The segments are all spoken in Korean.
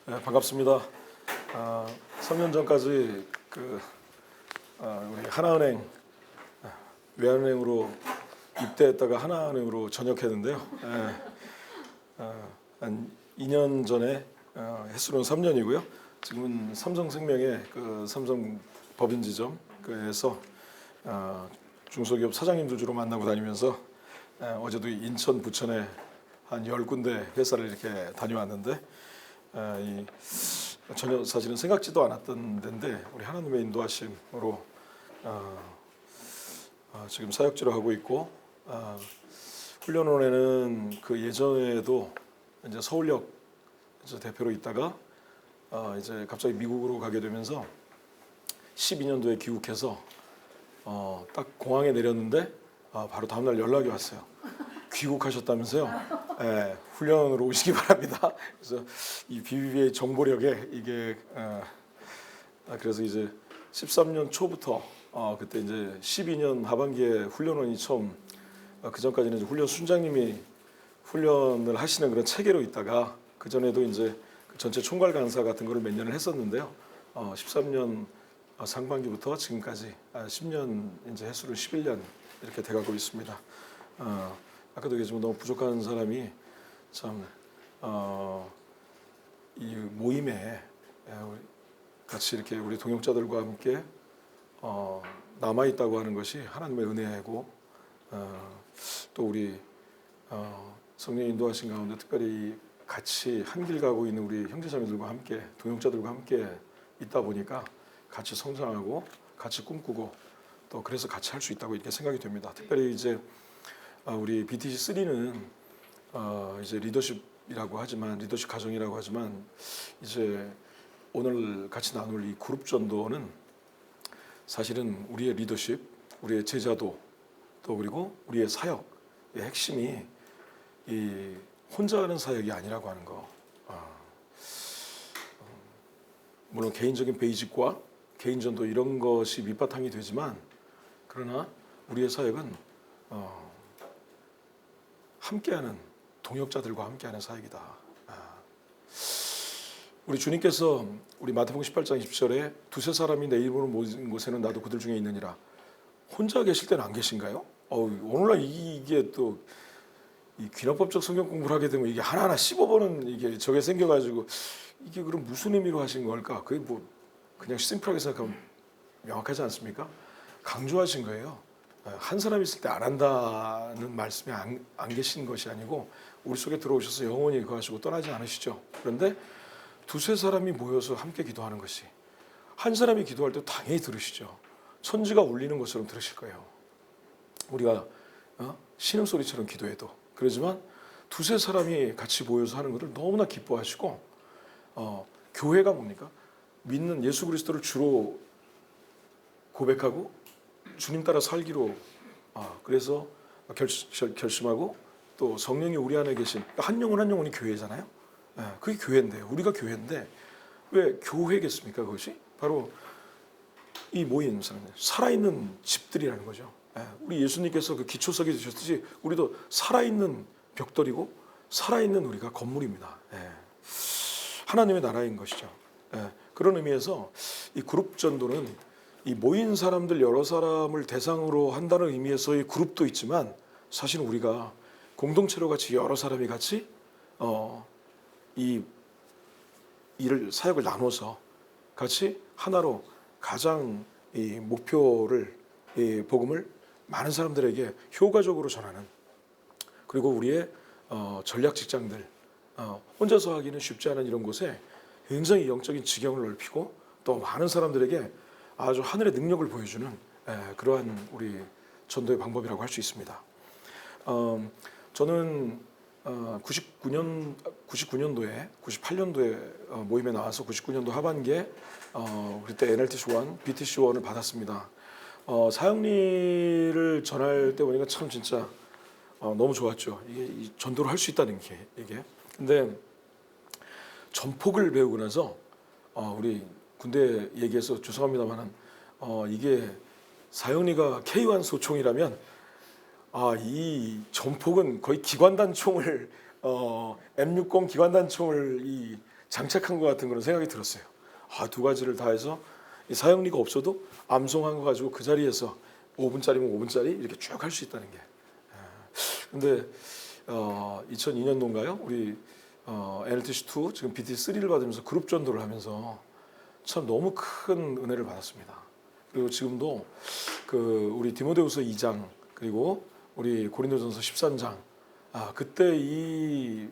네, 반갑습니다. 3년 전까지 우리 하나은행 외환은행으로 입대했다가 하나은행으로 전역했는데요. 한 2년 전에 횟수로는 3년이고요. 지금은 삼성생명의 삼성 법인지점에서 중소기업 사장님들 주로 만나고 다니면서 어제도 인천, 부천에 한 10군데 회사를 이렇게 다녀왔는데 전혀 사실은 생각지도 않았던 데인데 우리 하나님의 인도하심으로 지금 사역지로 하고 있고 훈련원에는 그 예전에도 이제 서울역 대표로 있다가 이제 갑자기 미국으로 가게 되면서 12년도에 귀국해서 딱 공항에 내렸는데 바로 다음날 연락이 왔어요. 귀국하셨다면서요? 네, 훈련으로 오시기 바랍니다. 그래서 이 BBVA 정보력에 이게 그래서 이제 13년 초부터 그때 이제 12년 하반기에 훈련원이 처음 그 전까지는 이제 훈련 순장님이 훈련을 하시는 그런 체계로 있다가 그 전에도 이제 그 전체 총괄 강사 같은 거를 몇 년을 했었는데요. 13년 상반기부터 지금까지 10년 이제 횟수로 11년 이렇게 돼가고 있습니다. 아까도 얘기했지만 너무 부족한 사람이 참 이 모임에 같이 이렇게 우리 동역자들과 함께 남아 있다고 하는 것이 하나님의 은혜고 또 우리 성령 인도하신 가운데 특별히 같이 한 길 가고 있는 우리 형제자매들과 함께 동역자들과 함께 있다 보니까 같이 성장하고 같이 꿈꾸고 또 그래서 같이 할 수 있다고 이렇게 생각이 됩니다. 특별히 이제 우리 BTC3는 이제 리더십이라고 하지만 리더십 가정이라고 하지만 이제 오늘 같이 나눌 이 그룹 전도는 사실은 우리의 리더십, 우리의 제자도 또 그리고 우리의 사역의 핵심이 이 혼자 하는 사역이 아니라고 하는 거. 물론 개인적인 베이직과 개인 전도 이런 것이 밑바탕이 되지만 그러나 우리의 사역은 함께하는 동역자들과 함께하는 사역이다. 우리 주님께서 우리 마태복음 18장 20절에 두세 사람이 내 이름으로 모인 곳에는 나도 그들 중에 있느니라. 혼자 계실 때는 안 계신가요? 오늘날 이게 또 이 귀납법적 성경 공부를 하게 되면 이게 하나하나 씹어보는 이게 저게 생겨가지고 이게 그럼 무슨 의미로 하신 걸까? 그게 뭐 그냥 심플하게 생각하면 명확하지 않습니까? 강조하신 거예요. 한 사람 있을 때 안 한다는 말씀이 안 계신 것이 아니고 우리 속에 들어오셔서 영원히 거하시고 떠나지 않으시죠. 그런데 두세 사람이 모여서 함께 기도하는 것이 한 사람이 기도할 때 당연히 들으시죠. 천지가 울리는 것처럼 들으실 거예요. 우리가 신음소리처럼 기도해도 그러지만 두세 사람이 같이 모여서 하는 것을 너무나 기뻐하시고 교회가 뭡니까? 믿는 예수 그리스도를 주로 고백하고 주님 따라 살기로 그래서 결심하고 또 성령이 우리 안에 계신 한 영혼 한 영혼이 교회잖아요. 그게 교회인데 우리가 교회인데 왜 교회겠습니까? 그것이 바로 이 모인 사람들 살아있는 집들이라는 거죠. 우리 예수님께서 그 기초석이 되셨듯이 우리도 살아있는 벽돌이고 살아있는 우리가 건물입니다. 하나님의 나라인 것이죠. 그런 의미에서 이 그룹 전도는 이 모인 사람들 여러 사람을 대상으로 한다는 의미에서의 그룹도 있지만 사실은 우리가 공동체로 같이 여러 사람이 같이 이 일을 사역을 나눠서 같이 하나로 가장 이 목표를 이 복음을 많은 사람들에게 효과적으로 전하는 그리고 우리의 전략 직장들 혼자서 하기는 쉽지 않은 이런 곳에 굉장히 영적인 지경을 넓히고 또 많은 사람들에게 아주 하늘의 능력을 보여주는 그러한 우리 전도의 방법이라고 할 수 있습니다. 저는 99년도에 98년도에 모임에 나와서 99년도 하반기에 그때 NLTC1, BTC1을 받았습니다. 사역리를 전할 때 보니까 참 진짜 너무 좋았죠. 이게 전도를 할 수 있다는 게 이게. 근데 전폭을 배우고 나서 우리 군대 얘기해서 죄송합니다만은 이게 사역리가 K1 소총이라면 이 전폭은 거의 기관단총을 M60 기관단총을 장착한 것 같은 그런 생각이 들었어요. 두 가지를 다 해서 이 사용리가 없어도 암송한 거 가지고 그 자리에서 5분짜리면 5분짜리 이렇게 쭉 할 수 있다는 게. 근데 2002년도인가요? 우리 NLTC2 지금 BT3를 받으면서 그룹 전도를 하면서 참 너무 큰 은혜를 받았습니다. 그리고 지금도 그 우리 디모데후서 2장 그리고 우리 고린도전서 13장 그때 이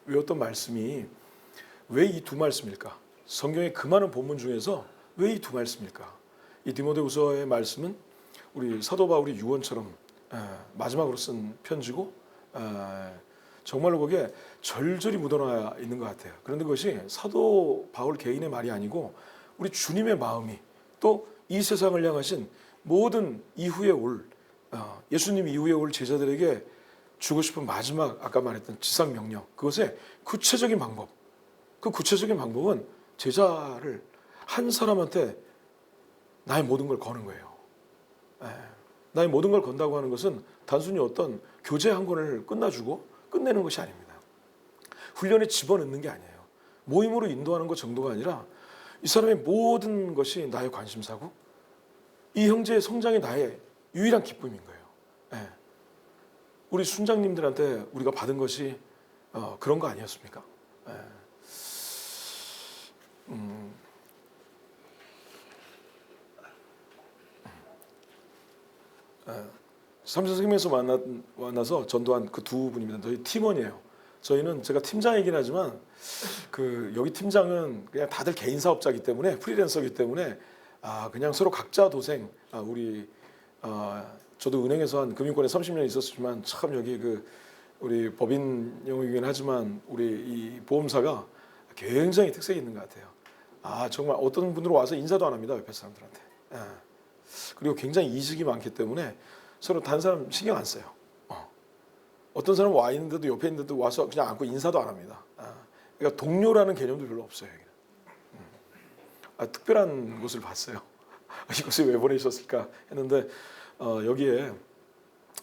외웠던 말씀이 왜 이 두 말씀일까? 성경의 그 많은 본문 중에서 왜 이 두 말씀일까? 이 디모데후서의 말씀은 우리 사도 바울이 유언처럼 마지막으로 쓴 편지고 정말로 거기에 절절히 묻어나 있는 것 같아요. 그런데 그것이 사도 바울 개인의 말이 아니고 우리 주님의 마음이 또 이 세상을 향하신 모든 이후에 올 예수님 이후에 올 제자들에게 주고 싶은 마지막 아까 말했던 지상 명령 그것의 구체적인 방법 그 구체적인 방법은 제자를 한 사람한테 나의 모든 걸 거는 거예요. 나의 모든 걸 건다고 하는 것은 단순히 어떤 교재 한 권을 끝내주고 끝내는 것이 아닙니다. 훈련에 집어넣는 게 아니에요. 모임으로 인도하는 것 정도가 아니라 이 사람의 모든 것이 나의 관심사고 이 형제의 성장이 나의 유일한 기쁨인 거예요. 우리 순장님들한테 우리가 받은 것이 그런 거 아니었습니까? 삼성생명에서 만나서 전도한 그 두 분입니다. 저희 팀원이에요. 저희는 제가 팀장이긴 하지만 그 여기 팀장은 그냥 다들 개인 사업자이기 때문에 프리랜서이기 때문에 그냥 서로 각자 도생. 우리 저도 은행에서 한 금융권에 30년 있었지만 참 여기 그 우리 법인 영역이긴 하지만 우리 이 보험사가 굉장히 특색이 있는 것 같아요. 정말 어떤 분들은 와서 인사도 안 합니다. 옆에 사람들한테. 그리고 굉장히 이직이 많기 때문에 서로 다른 사람 신경 안 써요. 어떤 사람은 와 있는데도 옆에 있는데도 와서 그냥 앉고 인사도 안 합니다. 그러니까 동료라는 개념도 별로 없어요. 특별한 곳을 봤어요. 이곳에 왜 보내셨을까 했는데 여기에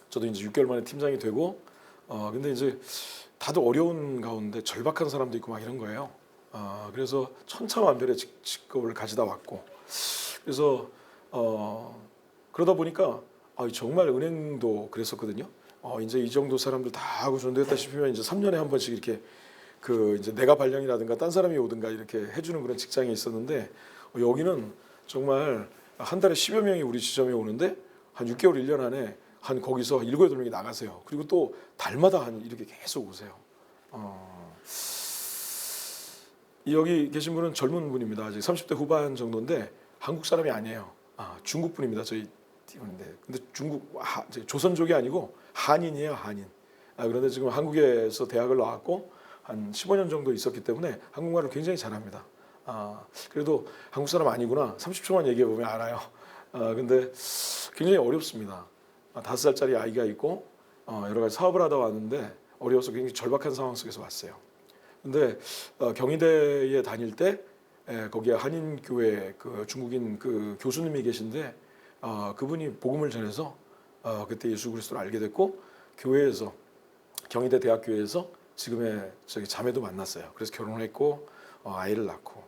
저도 이제 6개월 만에 팀장이 되고 근데 이제 다들 어려운 가운데 절박한 사람도 있고 막 이런 거예요. 그래서 천차만별의 직업을 가지다 왔고 그래서 그러다 보니까 정말 은행도 그랬었거든요. 이제 이 정도 사람들 다 하고 전도했다 싶으면 이제 3년에 한 번씩 이렇게 그 이제 내가 발령이라든가 딴 사람이 오든가 이렇게 해주는 그런 직장이 있었는데 여기는 정말 한 달에 10여 명이 우리 지점에 오는데 한 6개월 1년 안에 한 거기서 7, 8명이 나가세요. 그리고 또 달마다 한 이렇게 계속 오세요. 여기 계신 분은 젊은 분입니다. 아직 30대 후반 정도인데 한국 사람이 아니에요. 중국 분입니다. 저희 팀인데 근데 중국 조선족이 아니고 한인이에요. 한인. 그런데 지금 한국에서 대학을 나왔고 한 15년 정도 있었기 때문에 한국말을 굉장히 잘합니다. 그래도 한국 사람 아니구나 30초만 얘기해 보면 알아요. 근데 굉장히 어렵습니다. 5살짜리 아이가 있고 여러 가지 사업을 하다 왔는데 어려워서 굉장히 절박한 상황 속에서 왔어요. 근데 경희대에 다닐 때 거기에 한인교회 그 중국인 그 교수님이 계신데 그분이 복음을 전해서 그때 예수 그리스도를 알게 됐고 교회에서 경희대 대학교에서 지금의 저기 자매도 만났어요. 그래서 결혼을 했고 아이를 낳고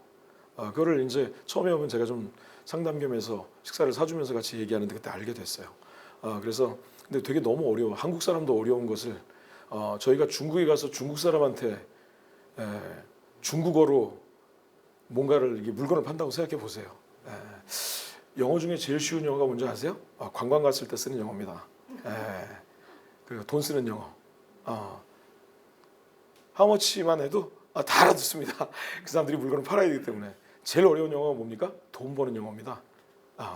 그거를 이제 처음에 오면 제가 좀 상담 겸해서 식사를 사주면서 같이 얘기하는데 그때 알게 됐어요. 그래서 근데 되게 너무 어려워. 한국 사람도 어려운 것을 저희가 중국에 가서 중국 사람한테 중국어로 뭔가를 이게 물건을 판다고 생각해 보세요. 영어 중에 제일 쉬운 영어가 뭔지 아세요? 관광 갔을 때 쓰는 영어입니다. 그리고 돈 쓰는 영어. 하우머치만 해도 다 알아듣습니다. 그 사람들이 물건을 팔아야 되기 때문에. 제일 어려운 영어가 뭡니까? 돈 버는 영어입니다.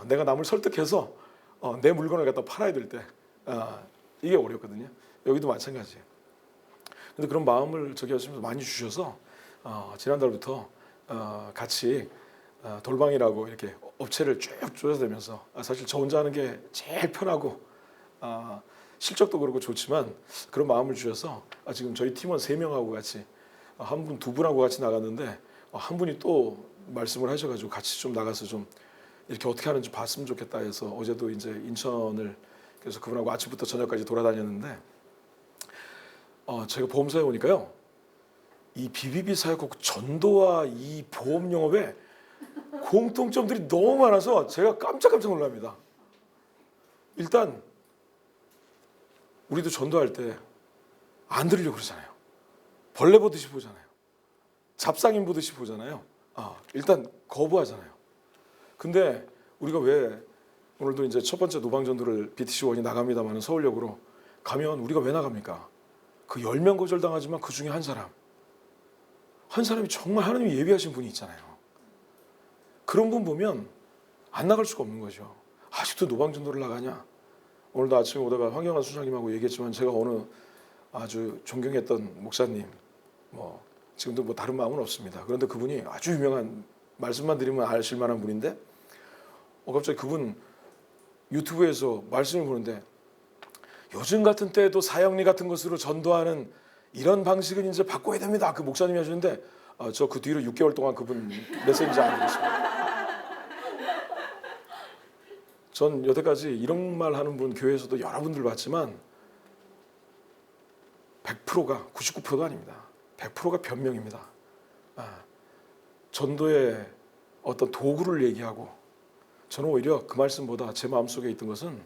내가 남을 설득해서 내 물건을 갖다 팔아야 될 때 이게 어렵거든요. 여기도 마찬가지예요. 근데 그런 마음을 저기 하시면서 많이 주셔서 지난달부터 같이 돌방이라고 이렇게 업체를 쭉 조사되면서 사실 저 혼자 하는 게 제일 편하고 실적도 그렇고 좋지만 그런 마음을 주셔서 지금 저희 팀원 3명하고 같이 한 분, 2분하고 같이 나갔는데 한 분이 또 말씀을 하셔가지고 같이 좀 나가서 좀 이렇게 어떻게 하는지 봤으면 좋겠다 해서 어제도 이제 인천을 그래서 그분하고 아침부터 저녁까지 돌아다녔는데 제가 보험사에 오니까요 이 BBB 사역하고 전도와 이 보험 영업에 공통점들이 너무 많아서 제가 깜짝깜짝 놀랍니다. 일단 우리도 전도할 때 안 들으려고 그러잖아요. 벌레 보듯이 보잖아요. 잡상인 보듯이 보잖아요. 일단 거부하잖아요. 근데 우리가 왜 오늘도 이제 첫 번째 노방전도를 BTC1이 나갑니다만 서울역으로 가면 우리가 왜 나갑니까? 그 10명 거절당하지만 그 중에 한 사람이 정말 하나님이 예비하신 분이 있잖아요. 그런 분 보면 안 나갈 수가 없는 거죠. 아직도 노방전도를 나가냐? 오늘도 아침에 오다가 황경환 수장님하고 얘기했지만 제가 어느 아주 존경했던 목사님, 지금도 다른 마음은 없습니다. 그런데 그분이 아주 유명한, 말씀만 드리면 아실 만한 분인데 갑자기 그분 유튜브에서 말씀을 보는데 요즘 같은 때에도 사형리 같은 것으로 전도하는 이런 방식은 이제 바꿔야 됩니다. 그 목사님이 하시는데 저 그 뒤로 6개월 동안 그분 메시지 안 들었습니다. 전 여태까지 이런 말 하는 분 교회에서도 여러분들 봤지만 100%가 99%도 아닙니다. 100%가 변명입니다. 전도의 어떤 도구를 얘기하고 저는 오히려 그 말씀보다 제 마음속에 있던 것은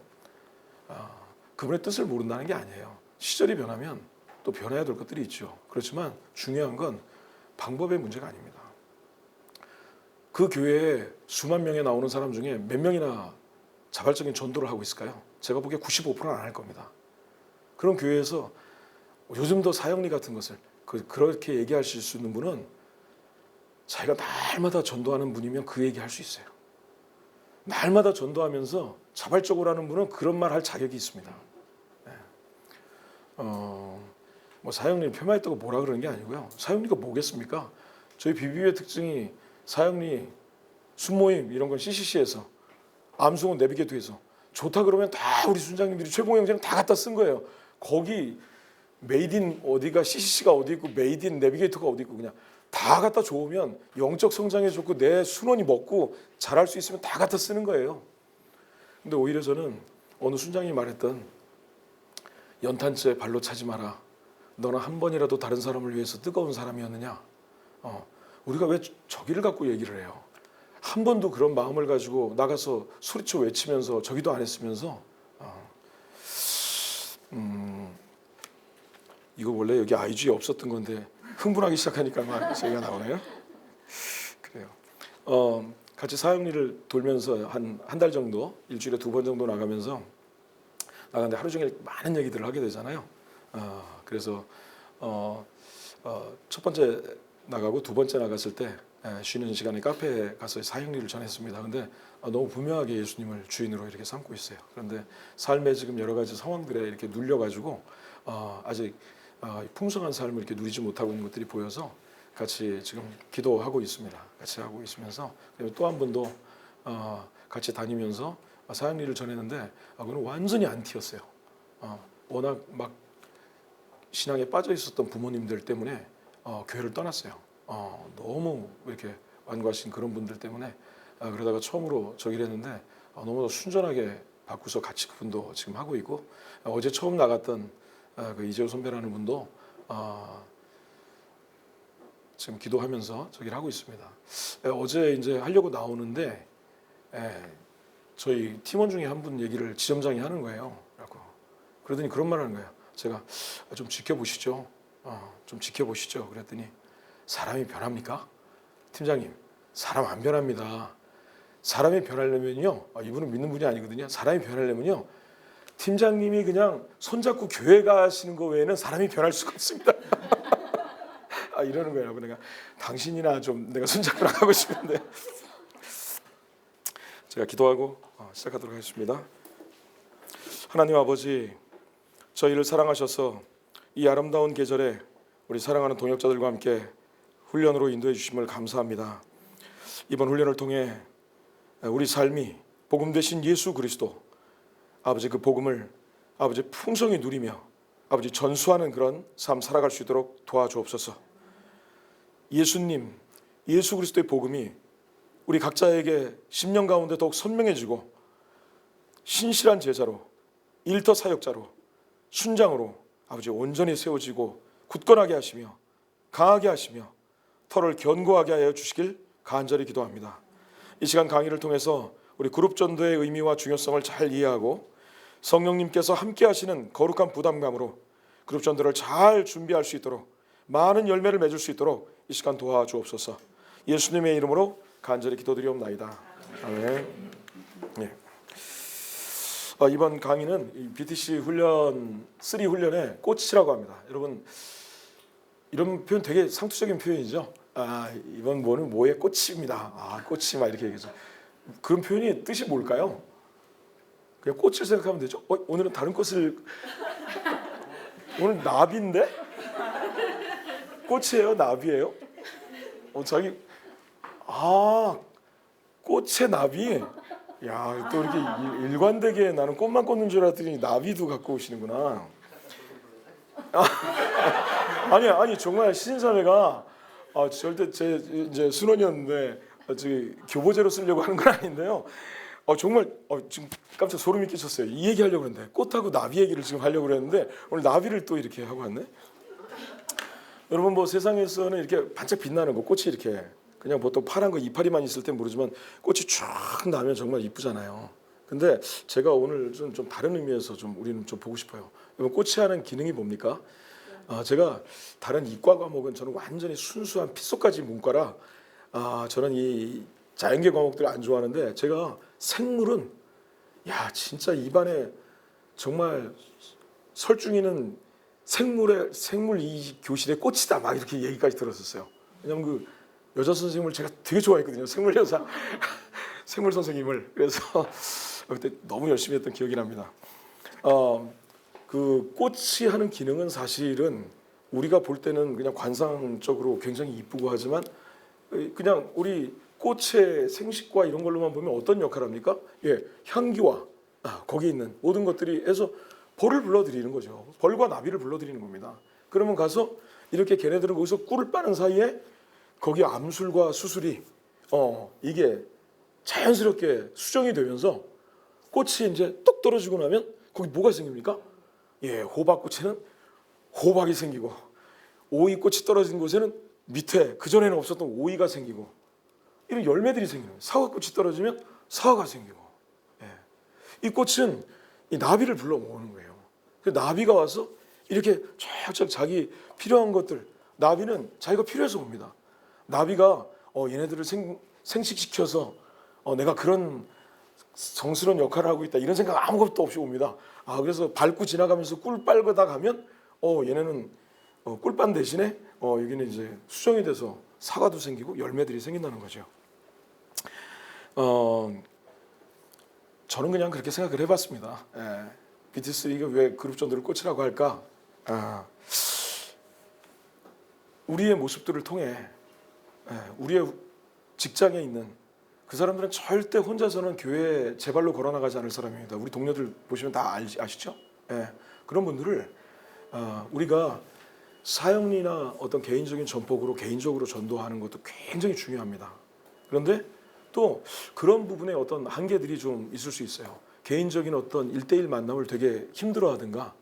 그분의 뜻을 모른다는 게 아니에요. 시절이 변하면 또 변해야 될 것들이 있죠. 그렇지만 중요한 건 방법의 문제가 아닙니다. 그 교회에 수만 명에 나오는 사람 중에 몇 명이나 자발적인 전도를 하고 있을까요? 제가 보기에 95%는 안 할 겁니다. 그런 교회에서 요즘도 사형리 같은 것을 그렇게 얘기하실 수 있는 분은 자기가 날마다 전도하는 분이면 그 얘기할 수 있어요. 날마다 전도하면서 자발적으로 하는 분은 그런 말 할 자격이 있습니다. 사형리를 폄하했다고 뭐라 그러는 게 아니고요. 사형리가 뭐겠습니까? 저희 BBB의 특징이 사형리, 순모임 이런 건 CCC에서 암송은 내비게이터에서 좋다 그러면 다 우리 순장님들이 최봉 형제는 다 갖다 쓴 거예요. 거기 메이드인 어디가 CCC가 어디 있고 메이드인 내비게이터가 어디 있고 그냥 다 갖다 좋으면 영적 성장에 좋고 내 순원이 먹고 잘할 수 있으면 다 갖다 쓰는 거예요. 근데 오히려 저는 어느 순장이 말했던 연탄재 발로 차지 마라. 너는 한 번이라도 다른 사람을 위해서 뜨거운 사람이었느냐? 우리가 왜 저기를 갖고 얘기를 해요? 한 번도 그런 마음을 가지고 나가서 소리쳐 외치면서 저기도 안 했으면서 이거 원래 여기 IG에 없었던 건데 흥분하기 시작하니까 막 저기가 나오네요. 그래요. 같이 사형리를 돌면서 한 달 정도, 일주일에 2번 정도 나가는데 하루 종일 많은 얘기들을 하게 되잖아요. 그래서 첫 번째 나가고 두 번째 나갔을 때 쉬는 시간에 카페에 가서 사형리를 전했습니다. 근데 너무 분명하게 예수님을 주인으로 이렇게 삼고 있어요. 그런데 삶에 지금 여러 가지 상황들에 이렇게 눌려가지고 아직 풍성한 삶을 이렇게 누리지 못하고 있는 것들이 보여서 같이 지금 기도하고 있습니다. 같이 하고 있으면서 또 한 번도 같이 다니면서 사형리를 전했는데 그건 완전히 안티였어요. 워낙 막 신앙에 빠져 있었던 부모님들 때문에 교회를 떠났어요. 너무 이렇게 완고하신 그런 분들 때문에 그러다가 처음으로 저기를 했는데 너무 순전하게 바꾸서 같이 그분도 지금 하고 있고 어제 처음 나갔던 그 이재호 선배라는 분도 지금 기도하면서 저기를 하고 있습니다. 어제 이제 하려고 나오는데 저희 팀원 중에 한 분 얘기를 지점장이 하는 거예요. 그러더니 그런 말 하는 거예요. 제가 좀 지켜보시죠. 좀 지켜보시죠. 그랬더니 사람이 변합니까? 팀장님, 사람 안 변합니다. 사람이 변하려면요. 이분은 믿는 분이 아니거든요. 사람이 변하려면요. 팀장님이 그냥 손잡고 교회 가시는 거 외에는 사람이 변할 수가 없습니다. 이러는 거예요. 내가 당신이나 좀 내가 손잡고 나가고 싶은데 제가 기도하고 시작하도록 하겠습니다. 하나님 아버지, 저희를 사랑하셔서 이 아름다운 계절에 우리 사랑하는 동역자들과 함께 훈련으로 인도해 주심을 감사합니다. 이번 훈련을 통해 우리 삶이 복음 되신 예수 그리스도 아버지 그 복음을 아버지 풍성히 누리며 아버지 전수하는 그런 삶 살아갈 수 있도록 도와주옵소서. 예수님, 예수 그리스도의 복음이 우리 각자에게 10년 가운데 더욱 선명해지고 신실한 제자로 일터 사역자로 순장으로 아버지 온전히 세워지고 굳건하게 하시며 강하게 하시며 터를 견고하게 하여 주시길 간절히 기도합니다. 이 시간 강의를 통해서 우리 그룹 전도의 의미와 중요성을 잘 이해하고 성령님께서 함께 하시는 거룩한 부담감으로 그룹 전도를 잘 준비할 수 있도록 많은 열매를 맺을 수 있도록 이 시간 도와주옵소서. 예수님의 이름으로 간절히 기도드리옵나이다. 아멘. 예. 이번 강의는 BTC 훈련 3 훈련의 꽃이라고 합니다. 여러분 이런 표현 되게 상투적인 표현이죠. 이번 뭐는 뭐의 꽃입니다. 꽃이 막 이렇게 얘기하죠. 그런 표현이 뜻이 뭘까요? 그냥 꽃을 생각하면 되죠. 오늘은 다른 꽃을 오늘 나비인데 꽃이에요, 나비예요? 자기 꽃의 나비. 야, 또 이렇게 일관되게 나는 꽃만 꽂는 줄 알았더니 나비도 갖고 오시는구나. 아니 정말 신인사회가 절대 제 이제 순원이었는데 교보제로 쓰려고 하는 건 아닌데요. 정말 지금 깜짝 소름이 끼쳤어요. 이 얘기 하려고 그랬는데 꽃하고 나비 얘기를 지금 하려고 그랬는데 오늘 나비를 또 이렇게 하고 왔네. 여러분 뭐 세상에서는 이렇게 반짝 빛나는 거 꽃이 이렇게 그냥 보통 파란 거 이파리만 있을 땐 모르지만 꽃이 쫙 나면 정말 이쁘잖아요. 근데 제가 오늘 좀 다른 의미에서 좀 우리는 좀 보고 싶어요. 여러분 꽃이 하는 기능이 뭡니까? 제가 다른 이과 과목은 저는 완전히 순수한 핏속까지 문과라 저는 이 자연계 과목들 안 좋아하는데 제가 생물은 진짜 입안에 정말 설중이는 생물 이 교실의 꽃이다 막 이렇게 얘기까지 들었었어요. 왜냐면 그 여자 선생님을 제가 되게 좋아했거든요. 생물 여사 생물 선생님을. 그래서 그때 너무 열심히 했던 기억이 납니다. 그 꽃이 하는 기능은 사실은 우리가 볼 때는 그냥 관상적으로 굉장히 이쁘고 하지만 그냥 우리 꽃의 생식과 이런 걸로만 보면 어떤 역할을 합니까? 향기와 거기 있는 모든 것들이 해서 벌을 불러들이는 거죠. 벌과 나비를 불러들이는 겁니다. 그러면 가서 이렇게 걔네들은 거기서 꿀을 빠는 사이에 거기 암술과 수술이 이게 자연스럽게 수정이 되면서 꽃이 이제 똑 떨어지고 나면 거기 뭐가 생깁니까? 호박꽃에는 호박이 생기고 오이꽃이 떨어진 곳에는 밑에 그전에는 없었던 오이가 생기고 이런 열매들이 생기는 거예요. 사과꽃이 떨어지면 사과가 생기고 이 꽃은 이 나비를 불러 모으는 거예요. 그래서 나비가 와서 이렇게 쫙쫙 자기 필요한 것들 나비는 자기가 필요해서 옵니다. 나비가 얘네들을 생식시켜서 내가 그런 성스러운 역할을 하고 있다 이런 생각 아무것도 없이 옵니다. 그래서 밟고 지나가면서 꿀 빨고다 가면 얘네는 꿀빤 대신에 여기는 이제 수정이 돼서 사과도 생기고 열매들이 생긴다는 거죠. 저는 그냥 그렇게 생각을 해봤습니다. BT3가 왜 그룹 전도를 꽃이라고 할까? 우리의 모습들을 통해 우리의 직장에 있는 그 사람들은 절대 혼자서는 교회에 제 발로 걸어나가지 않을 사람입니다. 우리 동료들 보시면 다 아시죠? 그런 분들을 우리가 사역이나 어떤 개인적인 전폭으로 개인적으로 전도하는 것도 굉장히 중요합니다. 그런데 또 그런 부분에 어떤 한계들이 좀 있을 수 있어요. 개인적인 어떤 1대1 만남을 되게 힘들어하든가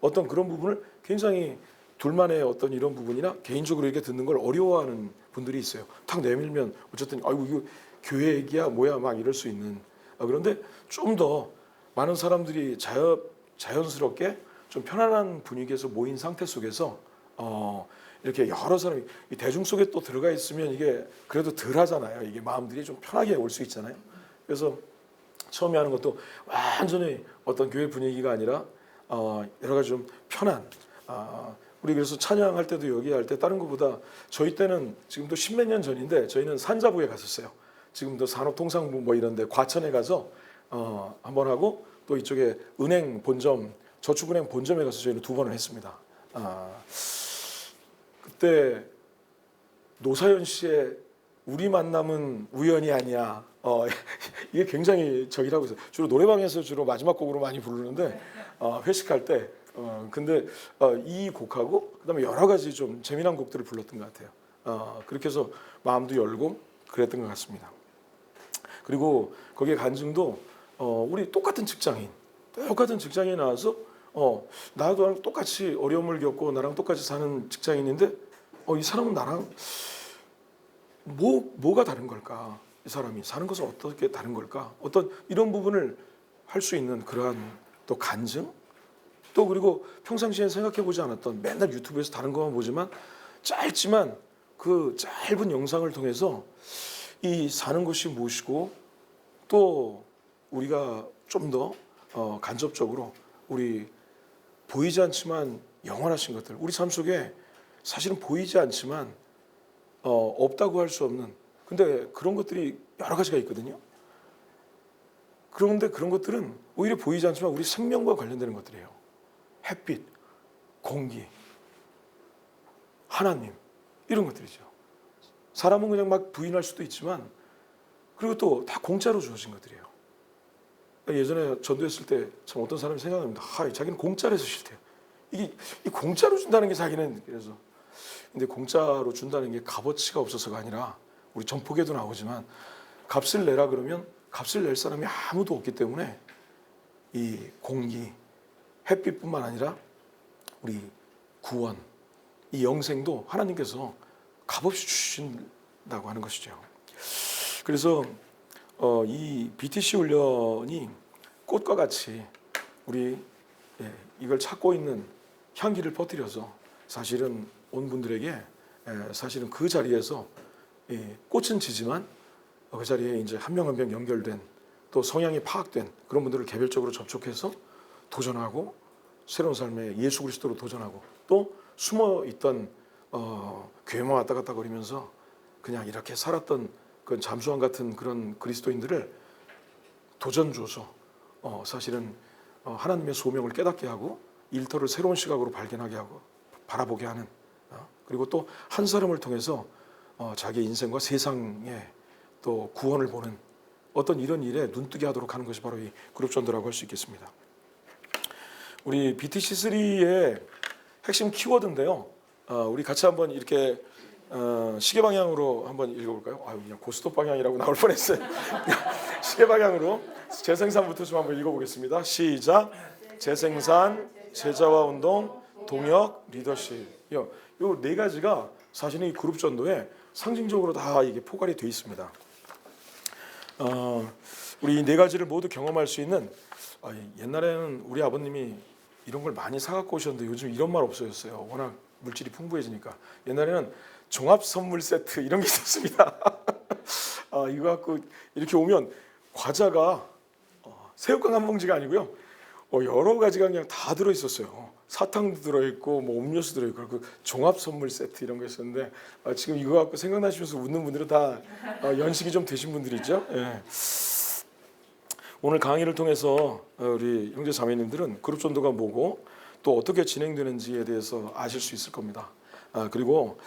어떤 그런 부분을 굉장히 둘만의 어떤 이런 부분이나 개인적으로 이렇게 듣는 걸 어려워하는 분들이 있어요. 탁 내밀면 어쨌든 아이고 이거 교회 얘기야 뭐야 막 이럴 수 있는. 그런데 좀 더 많은 사람들이 자연스럽게 좀 편안한 분위기에서 모인 상태 속에서 이렇게 여러 사람이 대중 속에 또 들어가 있으면 이게 그래도 덜 하잖아요. 이게 마음들이 좀 편하게 올 수 있잖아요. 그래서 처음에 하는 것도 완전히 어떤 교회 분위기가 아니라 여러 가지 좀 편한 우리 그래서 찬양할 때도 여기 할 때 다른 것보다 저희 때는 지금도 십몇 년 전인데 저희는 산자부에 갔었어요. 지금도 산업통상부 뭐 이런데 과천에 가서 한번 하고 또 이쪽에 은행 본점 저축은행 본점에 가서 저희는 2번을 했습니다. 그때 노사연 씨의 우리 만남은 우연이 아니야. 이게 굉장히 저기라고 해서 주로 노래방에서 주로 마지막 곡으로 많이 부르는데 회식할 때 근데 이 곡하고 그다음에 여러 가지 좀 재미난 곡들을 불렀던 것 같아요. 그렇게 해서 마음도 열고 그랬던 것 같습니다. 그리고 거기에 간증도 우리 똑같은 직장에 나와서 나도 똑같이 어려움을 겪고 나랑 똑같이 사는 직장인인데 이 사람은 나랑 뭐가 다른 걸까? 이 사람이 사는 것은 어떻게 다른 걸까? 어떤 이런 부분을 할 수 있는 그러한 또 간증, 또 그리고 평상시에 생각해 보지 않았던, 맨날 유튜브에서 다른 것만 보지만 짧지만 그 짧은 영상을 통해서 이 사는 것이 무엇이고, 또 우리가 좀 더 간접적으로 우리 보이지 않지만 영원하신 것들, 우리 삶 속에 사실은 보이지 않지만 없다고 할 수 없는, 근데 그런 것들이 여러 가지가 있거든요. 그런데 그런 것들은 오히려 보이지 않지만 우리 생명과 관련되는 것들이에요. 햇빛, 공기, 하나님, 이런 것들이죠. 사람은 그냥 막 부인할 수도 있지만, 그리고 또 다 공짜로 주어진 것들이에요. 예전에 전도했을 때 참 어떤 사람이 생각납니다. 자기는 공짜로 해서 싫대요. 이 공짜로 준다는 게 자기는, 그래서 근데 공짜로 준다는 게 값어치가 없어서가 아니라, 우리 전폭에도 나오지만 값을 내라 그러면 값을 낼 사람이 아무도 없기 때문에 이 공기, 햇빛뿐만 아니라 우리 구원, 이 영생도 하나님께서 값없이 주신다고 하는 것이죠. 그래서 이 BTC 훈련이 꽃과 같이 우리 이걸 찾고 있는 향기를 퍼뜨려서 사실은 온 분들에게 사실은 그 자리에서 꽃은 지지만 그 자리에 이제 한 명 한 명 연결된, 또 성향이 파악된 그런 분들을 개별적으로 접촉해서 도전하고, 새로운 삶에 예수 그리스도로 도전하고, 또 숨어 있던 교회만 왔다 갔다 거리면서 그냥 이렇게 살았던 그 잠수함 같은 그런 그리스도인들을 도전 줘서 사실은 하나님의 소명을 깨닫게 하고, 일터를 새로운 시각으로 발견하게 하고 바라보게 하는, 그리고 또 한 사람을 통해서 자기 인생과 세상에 또 구원을 보는 어떤 이런 일에 눈뜨게 하도록 하는 것이 바로 이 그룹 전도라고 할 수 있겠습니다. 우리 BTC3의 핵심 키워드인데요. 우리 같이 한번 이렇게 시계 방향으로 한번 읽어볼까요? 그냥 고스톱 방향이라고 나올 뻔했어요. 시계 방향으로 재생산부터 좀 한번 읽어보겠습니다. 시작. 재생산, 제자화 운동, 동역, 리더십. 요 네 가지가 사실은 이 그룹 전도에 상징적으로 다 이게 포괄이 되어 있습니다. 우리 이 네 가지를 모두 경험할 수 있는, 옛날에는 우리 아버님이 이런 걸 많이 사갖고 오셨는데 요즘 이런 말 없어졌어요. 워낙 물질이 풍부해지니까. 옛날에는 종합 선물 세트 이런 게 있었습니다. 이거 갖고 이렇게 오면 과자가 새우깡 한 봉지가 아니고요, 여러 가지가 그냥 다 들어 있었어요. 사탕도 들어 있고 뭐 음료수 들어 있고, 그 종합 선물 세트 이런 거 있었는데, 지금 이거 갖고 생각나시면서 웃는 분들은 다 연식이 좀 되신 분들이죠. 예. 오늘 강의를 통해서 우리 형제 자매님들은 그룹 전도가 뭐고 또 어떻게 진행되는지에 대해서 아실 수 있을 겁니다. 그리고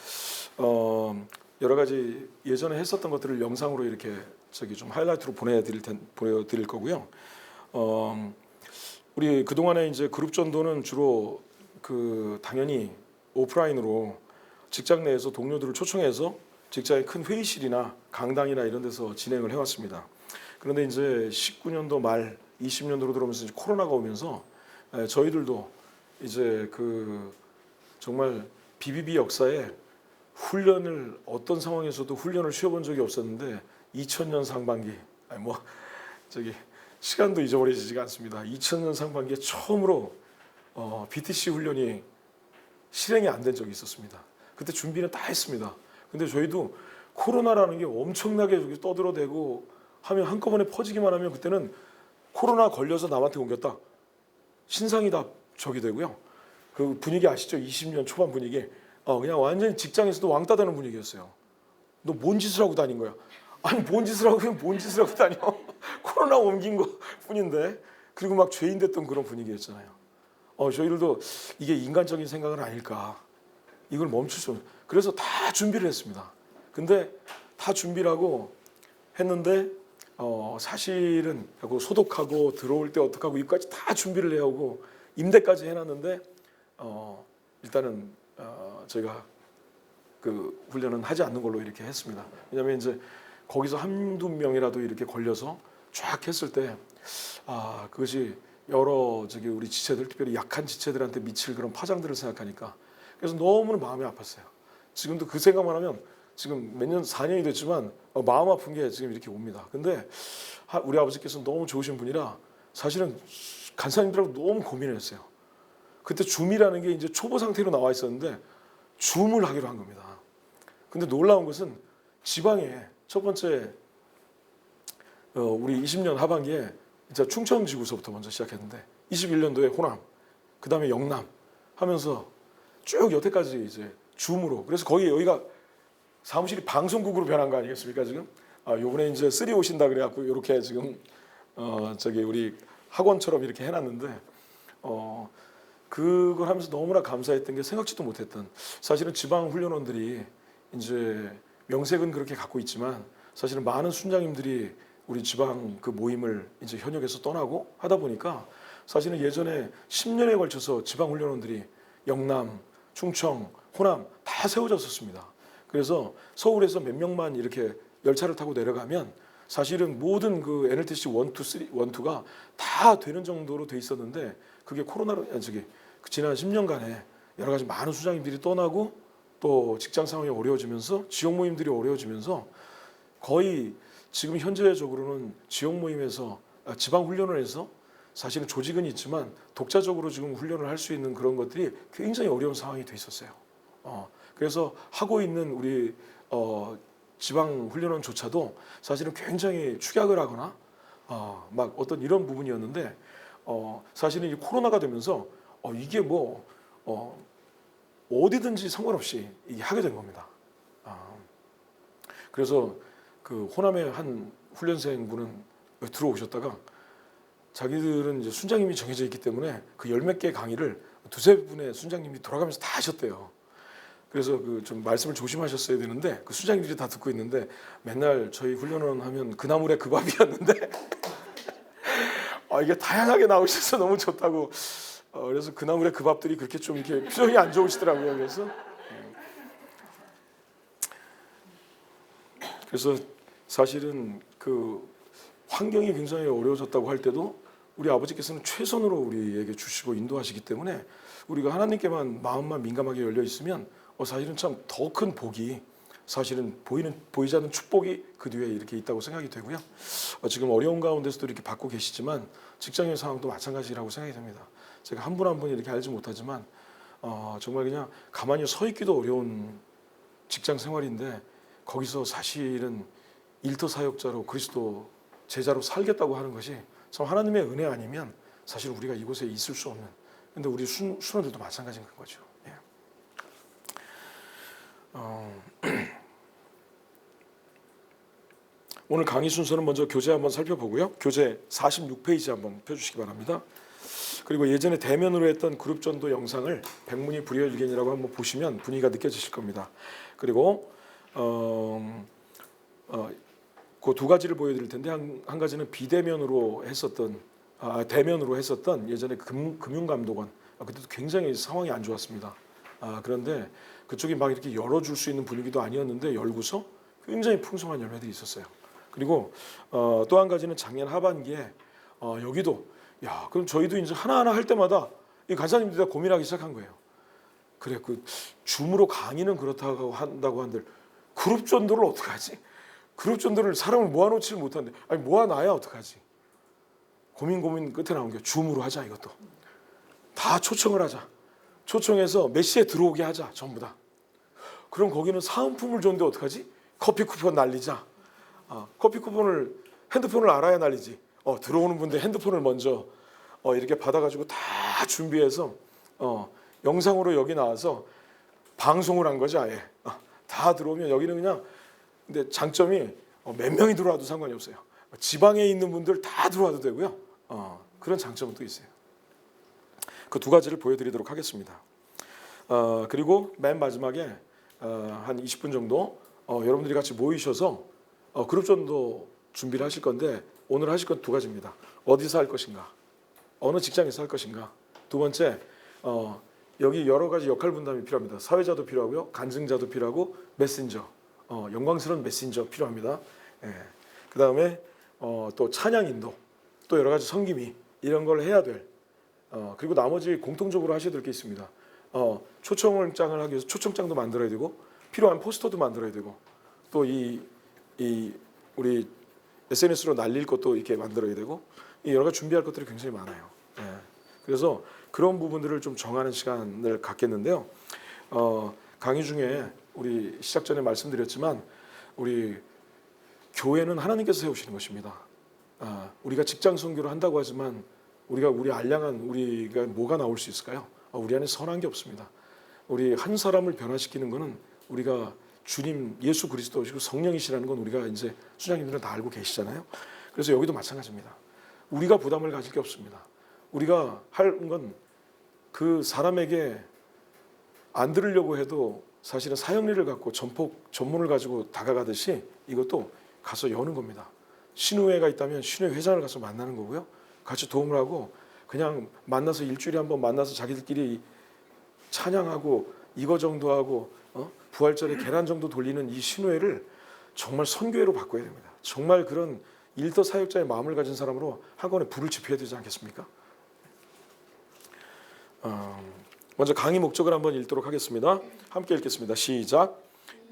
여러 가지 예전에 했었던 것들을 영상으로 이렇게 좀 하이라이트로 보여드릴 거고요. 우리 그 동안에 이제 그룹 전도는 주로 당연히 오프라인으로 직장 내에서 동료들을 초청해서 직장의 큰 회의실이나 강당이나 이런 데서 진행을 해왔습니다. 그런데 이제 19년도 말 20년도로 들어오면서 이제 코로나가 오면서 저희들도 이제 정말 BBB 역사에 훈련을 어떤 상황에서도 훈련을 쉬어본 적이 없었는데 2000년 상반기 시간도 잊어버려지지가 않습니다. 2000년 상반기에 처음으로 BTC 훈련이 실행이 안 된 적이 있었습니다. 그때 준비는 다 했습니다. 근데 저희도 코로나라는 게 엄청나게 떠들어대고 하면 한꺼번에 퍼지기만 하면 그때는 코로나 걸려서 남한테 옮겼다, 신상이 다 적이 되고요. 그 분위기 아시죠? 20년 초반 분위기. 그냥 완전히 직장에서도 왕따 되는 분위기였어요. 너 뭔 짓을 하고 다닌 거야? 아니 뭔 짓을 하고 그냥 뭔 짓을 하고 다녀? 코로나 옮긴 거 뿐인데. 그리고 막 죄인 됐던 그런 분위기였잖아요. 저희들도 이게 인간적인 생각은 아닐까, 이걸 멈출 수 없는. 그래서 다 준비를 했습니다. 근데 다 준비를 하고 했는데 사실은 하고 소독하고 들어올 때 어떻게 하고 입까지 다 준비를 해오고 임대까지 해놨는데 일단은 저희가 그 훈련은 하지 않는 걸로 이렇게 했습니다. 왜냐하면 이제 거기서 한두 명이라도 이렇게 걸려서 쫙 했을 때 그것이 여러 우리 지체들, 특별히 약한 지체들한테 미칠 그런 파장들을 생각하니까, 그래서 너무 마음이 아팠어요. 지금도 그 생각만 하면 지금 몇 년, 4년이 됐지만 마음 아픈 게 지금 이렇게 옵니다. 근데 우리 아버지께서 너무 좋으신 분이라 사실은 간사님들하고 너무 고민을 했어요. 그때 줌이라는 게 이제 초보 상태로 나와 있었는데 줌을 하기로 한 겁니다. 근데 놀라운 것은 지방에 첫 번째 우리 20년 하반기에 이제 충청지구서부터 먼저 시작했는데 21년도에 호남, 그 다음에 영남 하면서 쭉 여태까지 이제 줌으로, 그래서 거기 여기가 사무실이 방송국으로 변한 거 아니겠습니까 지금? 요번에 이제 쓰리 오신다 그래갖고 이렇게 지금 저기 우리 학원처럼 이렇게 해놨는데 그걸 하면서 너무나 감사했던 게 생각지도 못했던, 사실은 지방 훈련원들이 이제 명색은 그렇게 갖고 있지만 사실은 많은 순장님들이 우리 지방 그 모임을 이제 현역에서 떠나고 하다 보니까 사실은 예전에 10년에 걸쳐서 지방 훈련원들이 영남, 충청, 호남 다 세워졌었습니다. 그래서 서울에서 몇 명만 이렇게 열차를 타고 내려가면 사실은 모든 그 NLTC 1, 2, 3, 1, 2가 다 되는 정도로 돼 있었는데 그게 코로나로 지난 10년간에 여러 가지 많은 수장님들이 떠나고 또 직장 상황이 어려워지면서 지역 모임들이 어려워지면서 거의 지금 현재적으로는 지역 모임에서 지방 훈련을 해서 사실은 조직은 있지만 독자적으로 지금 훈련을 할 수 있는 그런 것들이 굉장히 어려운 상황이 돼 있었어요. 그래서 하고 있는 우리 지방 훈련원조차도 사실은 굉장히 축약을 하거나 막 어떤 이런 부분이었는데 사실은 이 코로나가 되면서 이게 뭐 어디든지 상관없이 이게 하게 된 겁니다. 그래서 그 호남의 한 훈련생 분은 들어오셨다가 자기들은 이제 순장님이 정해져 있기 때문에 그 열 몇 개 강의를 두세 분의 순장님이 돌아가면서 다 하셨대요. 그래서 그 좀 말씀을 조심하셨어야 되는데 그 수장님들이 다 듣고 있는데 맨날 저희 훈련원 하면 그 나물의 그 밥이었는데 이게 다양하게 나오셔서 너무 좋다고. 그래서 그 나물의 그 밥들이 그렇게 좀 이렇게 표정이 안 좋으시더라고요. 그래서 사실은 그 환경이 굉장히 어려워졌다고 할 때도 우리 아버지께서는 최선으로 우리에게 주시고 인도하시기 때문에 우리가 하나님께만 마음만 민감하게 열려 있으면 사실은 참 더 큰 복이 사실은 보이지 않는 축복이 그 뒤에 이렇게 있다고 생각이 되고요. 지금 어려운 가운데서도 이렇게 받고 계시지만 직장의 상황도 마찬가지라고 생각이 됩니다. 제가 한 분 한 분 이렇게 알지 못하지만 정말 그냥 가만히 서 있기도 어려운 직장 생활인데 거기서 사실은 일터 사역자로 그리스도 제자로 살겠다고 하는 것이 참 하나님의 은혜 아니면 사실 우리가 이곳에 있을 수 없는. 근데 우리 순원들도 마찬가지인 거죠. 예. 오늘 강의 순서는 먼저 교재 한번 살펴보고요. 교재 46페이지 한번 펴주시기 바랍니다. 그리고 예전에 대면으로 했던 그룹전도 영상을 백문이 불여일견이라고 한번 보시면 분위기가 느껴지실 겁니다. 그리고 그 두 가지를 보여드릴 텐데 한 가지는 비대면으로 했었던 대면으로 했었던 예전에 금융감독원, 그때도 굉장히 상황이 안 좋았습니다. 그런데 그쪽이 막 이렇게 열어줄 수 있는 분위기도 아니었는데 열고서 굉장히 풍성한 열매들이 있었어요. 그리고 또 한 가지는 작년 하반기에 여기도 그럼 저희도 이제 하나하나 할 때마다 이 간사님들이 다 고민하기 시작한 거예요. 그래, 그 줌으로 강의는 그렇다고 한다고 한들 그룹 전도를 어떻게 하지? 그룹 전도를 사람을 모아놓지를 못하는데 모아놔야 어떡하지? 고민 끝에 나온 게 줌으로 하자. 이것도 다 초청을 하자. 초청해서 몇 시에 들어오게 하자. 전부 다. 그럼 거기는 사은품을 줬는데 어떡하지? 커피 쿠폰 날리자. 커피 쿠폰을 핸드폰을 알아야 날리지. 들어오는 분들 핸드폰을 먼저 이렇게 받아가지고 다 준비해서 영상으로 여기 나와서 방송을 한 거지. 아예 다 들어오면 여기는 그냥, 근데 장점이 몇 명이 들어와도 상관이 없어요. 지방에 있는 분들 다 들어와도 되고요. 그런 장점은 또 있어요. 그 두 가지를 보여드리도록 하겠습니다. 그리고 맨 마지막에 한 20분 정도 여러분들이 같이 모이셔서 그룹 전도 준비를 하실 건데 오늘 하실 건 두 가지입니다. 어디서 할 것인가, 어느 직장에서 할 것인가. 두 번째, 여기 여러 가지 역할 분담이 필요합니다. 사회자도 필요하고요, 간증자도 필요하고, 메신저, 영광스러운 메신저 필요합니다. 그 다음에 또 찬양 인도, 또 여러 가지 섬김이 이런 걸 해야 될. 그리고 나머지 공통적으로 하셔야 될 게 있습니다. 초청장을 하기 위해서 초청장도 만들어야 되고, 필요한 포스터도 만들어야 되고 또 이 우리 SNS로 날릴 것도 이렇게 만들어야 되고 이 여러 가지 준비할 것들이 굉장히 많아요. 예. 그래서 그런 부분들을 좀 정하는 시간을 갖겠는데요. 강의 중에 우리 시작 전에 말씀드렸지만 우리 교회는 하나님께서 세우시는 것입니다. 우리가 직장 선교를 한다고 하지만 우리 알량한 우리가 뭐가 나올 수 있을까요? 우리 안에 선한 게 없습니다. 우리 한 사람을 변화시키는 것은 우리가 주님 예수 그리스도시고 성령이시라는 건 우리가 이제 수장님들은 다 알고 계시잖아요. 그래서 여기도 마찬가지입니다. 우리가 부담을 가질 게 없습니다. 우리가 할 건 그 사람에게 안 들으려고 해도 사실은 사형리를 갖고 전문을 가지고 다가가듯이 이것도 가서 여는 겁니다. 신우회가 있다면 신우회 회장을 가서 만나는 거고요. 같이 도움을 하고 그냥 만나서 일주일에 한번 만나서 자기들끼리 찬양하고 이거 정도 하고 부활절에 계란 정도 돌리는 이 신우회를 정말 선교회로 바꿔야 됩니다. 정말 그런 일터 사역자의 마음을 가진 사람으로 한꺼번에 불을 지펴야 되지 않겠습니까? 먼저 강의 목적을 한번 읽도록 하겠습니다. 함께 읽겠습니다. 시작.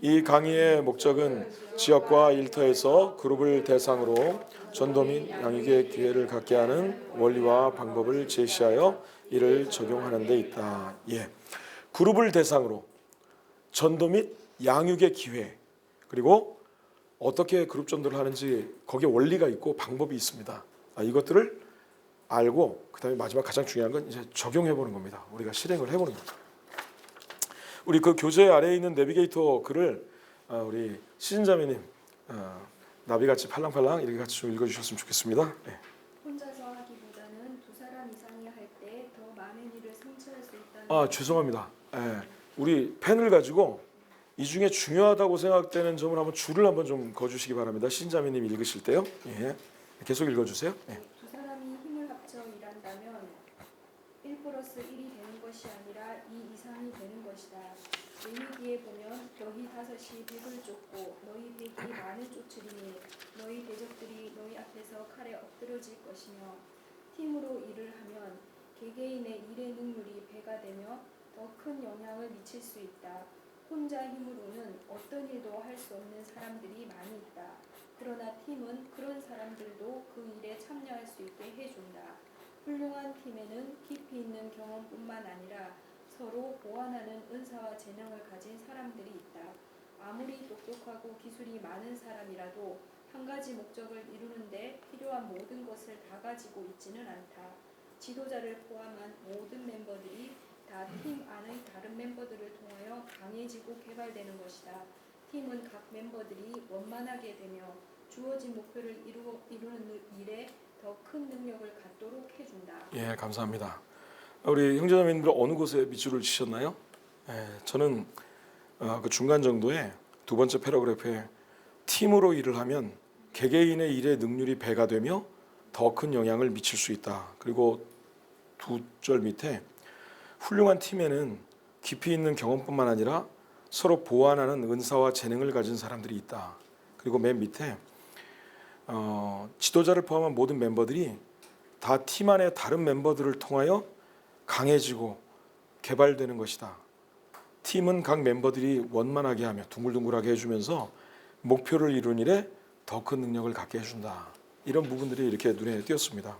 이 강의의 목적은 지역과 일터에서 그룹을 대상으로 전도 및 양육의 기회를 갖게 하는 원리와 방법을 제시하여 이를 적용하는 데 있다. 예. 그룹을 대상으로 전도 및 양육의 기회 그리고 어떻게 그룹 전도를 하는지 거기에 원리가 있고 방법이 있습니다. 이것들을 알고 그다음에 마지막 가장 중요한 건 이제 적용해 보는 겁니다. 우리가 실행을 해보는 겁니다. 우리 그 교재 아래에 있는 내비게이터 글을 우리 시진자매님 나비같이 팔랑팔랑 이렇게 같이 좀 읽어주셨으면 좋겠습니다. 네. 혼자서 하기보다는 두 사람 이상이 할 때 더 많은 일을 성취할 수 있다는. 죄송합니다. 네. 우리 펜을 가지고 이 중에 중요하다고 생각되는 점을 한번 줄을 한번 좀 그어주시기 바랍니다. 시진자매님 읽으실 때요. 예. 계속 읽어주세요. 예. 두 사람이 힘을 합쳐 일한다면 1+1이 되는 것이 아니라 2 이상이 되는 것이다. 레위기에 보면 너희 5이 백을 쫓고 너희 백이 만을 쫓으리니 너희 대적들이 너희 앞에서 칼에 엎드려질 것이며 팀으로 일을 하면 개개인의 일의 능률이 배가 되며 더 큰 영향을 미칠 수 있다. 혼자 힘으로는 어떤 일도 할 수 없는 사람들이 많이 있다. 그러나 팀은 그런 사람들도 그 일에 참여할 수 있게 해준다. 훌륭한 팀에는 깊이 있는 경험뿐만 아니라 서로 보완하는 은사와 재능을 가진 사람들이 있다. 아무리 똑똑하고 기술이 많은 사람이라도 한 가지 목적을 이루는데 필요한 모든 것을 다 가지고 있지는 않다. 지도자를 포함한 모든 멤버들이 다 팀 안의 다른 멤버들을 통하여 강해지고 개발되는 것이다. 팀은 각 멤버들이 원만하게 되며 주어진 목표를 이루는 일에 더 큰 능력을 갖도록 해준다. 예, 감사합니다. 우리 형제자매님들 어느 곳에 밑줄을 치셨나요? 저는 그 중간 정도에 두 번째 패러그래프에 팀으로 일을 하면 개개인의 일의 능률이 배가 되며 더 큰 영향을 미칠 수 있다. 그리고 두 절 밑에 훌륭한 팀에는 깊이 있는 경험뿐만 아니라 서로 보완하는 은사와 재능을 가진 사람들이 있다. 그리고 맨 밑에 지도자를 포함한 모든 멤버들이 다 팀 안의 다른 멤버들을 통하여 강해지고 개발되는 것이다. 팀은 각 멤버들이 원만하게 하며 둥글둥글하게 해주면서 목표를 이룬 일에 더 큰 능력을 갖게 해준다. 이런 부분들이 이렇게 눈에 띄었습니다.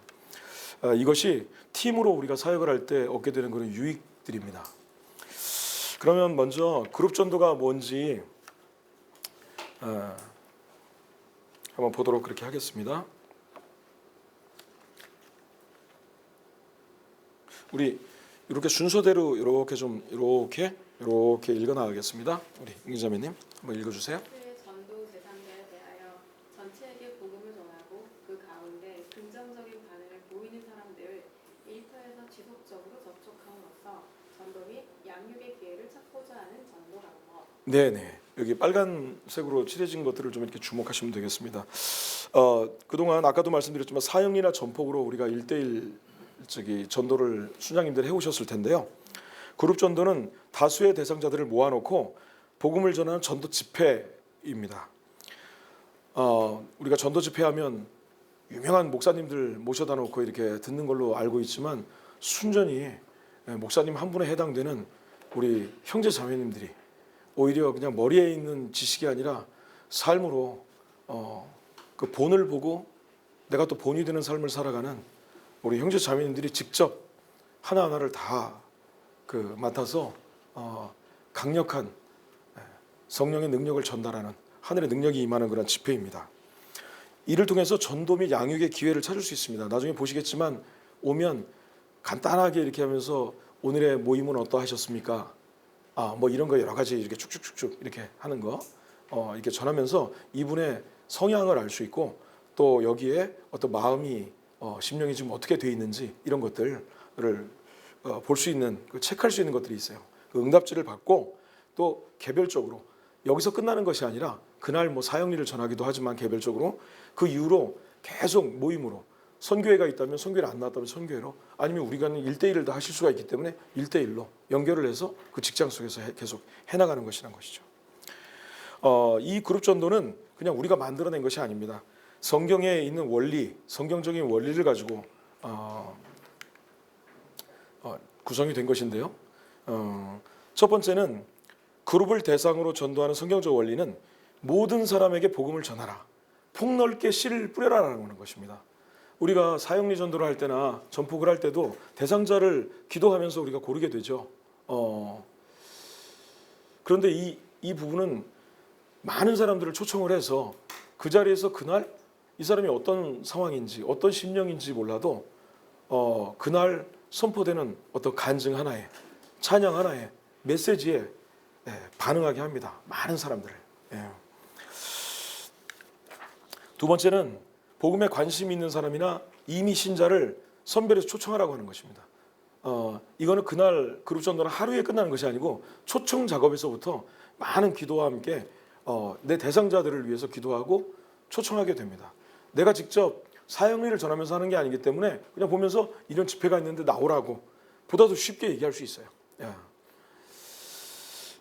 이것이 팀으로 우리가 사역을 할 때 얻게 되는 그런 유익들입니다. 그러면 먼저 그룹 전도가 뭔지 한번 보도록 그렇게 하겠습니다. 우리 이렇게 순서대로 이렇게 읽어 나가겠습니다. 우리 임기자매님 한번 읽어주세요. 전도 대상자에 대하여 전체에게 복음을 전하고 그 가운데 긍정적인 반응을 보이는 사람들을 일터에서 지속적으로 접촉함으로써 전도 및 양육의 기회를 찾고자 하는 전도 방법. 네네. 여기 빨간색으로 칠해진 것들을 좀 이렇게 주목하시면 되겠습니다. 그동안 아까도 말씀드렸지만 사형리나 전폭으로 우리가 1:1 전도를 순장님들 해오셨을 텐데요. 그룹 전도는 다수의 대상자들을 모아놓고 복음을 전하는 전도 집회입니다. 우리가 전도 집회하면 유명한 목사님들 모셔다 놓고 이렇게 듣는 걸로 알고 있지만 순전히 목사님 한 분에 해당되는 우리 형제 자매님들이 오히려 그냥 머리에 있는 지식이 아니라 삶으로 그 본을 보고 내가 또 본이 되는 삶을 살아가는 우리 형제 자매님들이 직접 하나하나를 다 그 맡아서 강력한 성령의 능력을 전달하는 하늘의 능력이 임하는 그런 집회입니다. 이를 통해서 전도 및 양육의 기회를 찾을 수 있습니다. 나중에 보시겠지만 오면 간단하게 이렇게 하면서 오늘의 모임은 어떠하셨습니까? 뭐 이런 거 여러 가지 이렇게 쭉쭉쭉쭉 이렇게 하는 거 이렇게 전하면서 이분의 성향을 알 수 있고 또 여기에 어떤 마음이 심령이 지금 어떻게 돼 있는지 이런 것들을 볼 수 있는 체크할 수 있는 것들이 있어요. 그 응답지를 받고 또 개별적으로 여기서 끝나는 것이 아니라 그날 뭐 사역리를 전하기도 하지만 개별적으로 그 이후로 계속 모임으로 선교회가 있다면 선교회를 안 나왔다면 선교회로 아니면 우리가는 1대1을 다 하실 수가 있기 때문에 1대1로 연결을 해서 그 직장 속에서 계속 해나가는 것이란 것이죠. 이 그룹 전도는 그냥 우리가 만들어낸 것이 아닙니다. 성경에 있는 원리, 성경적인 원리를 가지고 구성이 된 것인데요. 첫 번째는 그룹을 대상으로 전도하는 성경적 원리는 모든 사람에게 복음을 전하라. 폭넓게 씨를 뿌려라라는 것입니다. 우리가 사역리 전도를 할 때나 전폭을 할 때도 대상자를 기도하면서 우리가 고르게 되죠. 그런데 이 부분은 많은 사람들을 초청을 해서 그 자리에서 그날 이 사람이 어떤 상황인지 어떤 심령인지 몰라도 그날 선포되는 어떤 간증 하나에 찬양 하나에 메시지에 반응하게 합니다. 많은 사람들을. 두 번째는 복음에 관심이 있는 사람이나 이미 신자를 선별해서 초청하라고 하는 것입니다. 이거는 그날 그룹 전도는 하루에 끝나는 것이 아니고 초청 작업에서부터 많은 기도와 함께 내 대상자들을 위해서 기도하고 초청하게 됩니다. 내가 직접 사역리를 전하면서 하는 게 아니기 때문에 그냥 보면서 이런 집회가 있는데 나오라고 보다도 쉽게 얘기할 수 있어요.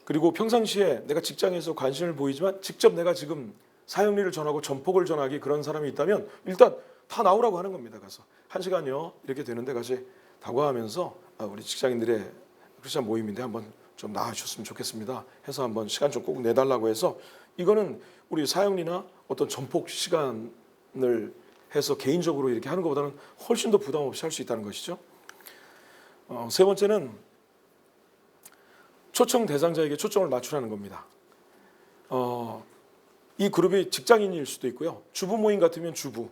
그리고 평상시에 내가 직장에서 관심을 보이지만 직접 내가 지금 사역리를 전하고 전폭을 전하기 그런 사람이 있다면 일단 다 나오라고 하는 겁니다. 가서 1시간이요 이렇게 되는데 같이 다가가면서 우리 직장인들의 크리스찬 모임인데 한번 좀 나와주셨으면 좋겠습니다 해서 한번 시간 좀 꼭 내달라고 해서 이거는 우리 사역리나 어떤 전폭 시간을 해서 개인적으로 이렇게 하는 것보다는 훨씬 더 부담 없이 할 수 있다는 것이죠. 세 번째는 초청 대상자에게 초점을 맞추라는 겁니다. 이 그룹이 직장인일 수도 있고요. 주부 모임 같으면 주부,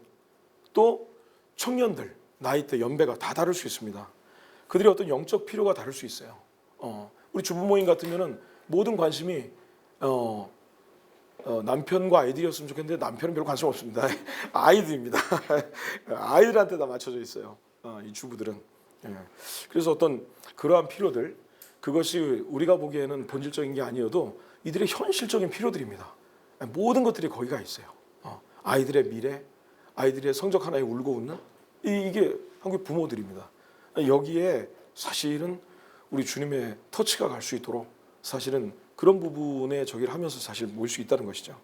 또 청년들, 나이대, 연배가 다 다를 수 있습니다. 그들의 어떤 영적 필요가 다를 수 있어요. 우리 주부 모임 같으면은 모든 관심이 남편과 아이들이었으면 좋겠는데 남편은 별로 관심 없습니다. 아이들입니다. 아이들한테 다 맞춰져 있어요. 이 주부들은. 그래서 어떤 그러한 필요들, 그것이 우리가 보기에는 본질적인 게 아니어도 이들의 현실적인 필요들입니다. 모든 것들이 거기가 있어요. 아이들의 미래, 아이들의 성적 하나에 울고 웃는 이게 한국의 부모들입니다. 여기에 사실은 우리 주님의 터치가 갈 수 있도록 사실은 그런 부분에 저기를 하면서 사실 모일 수 있다는 것이죠.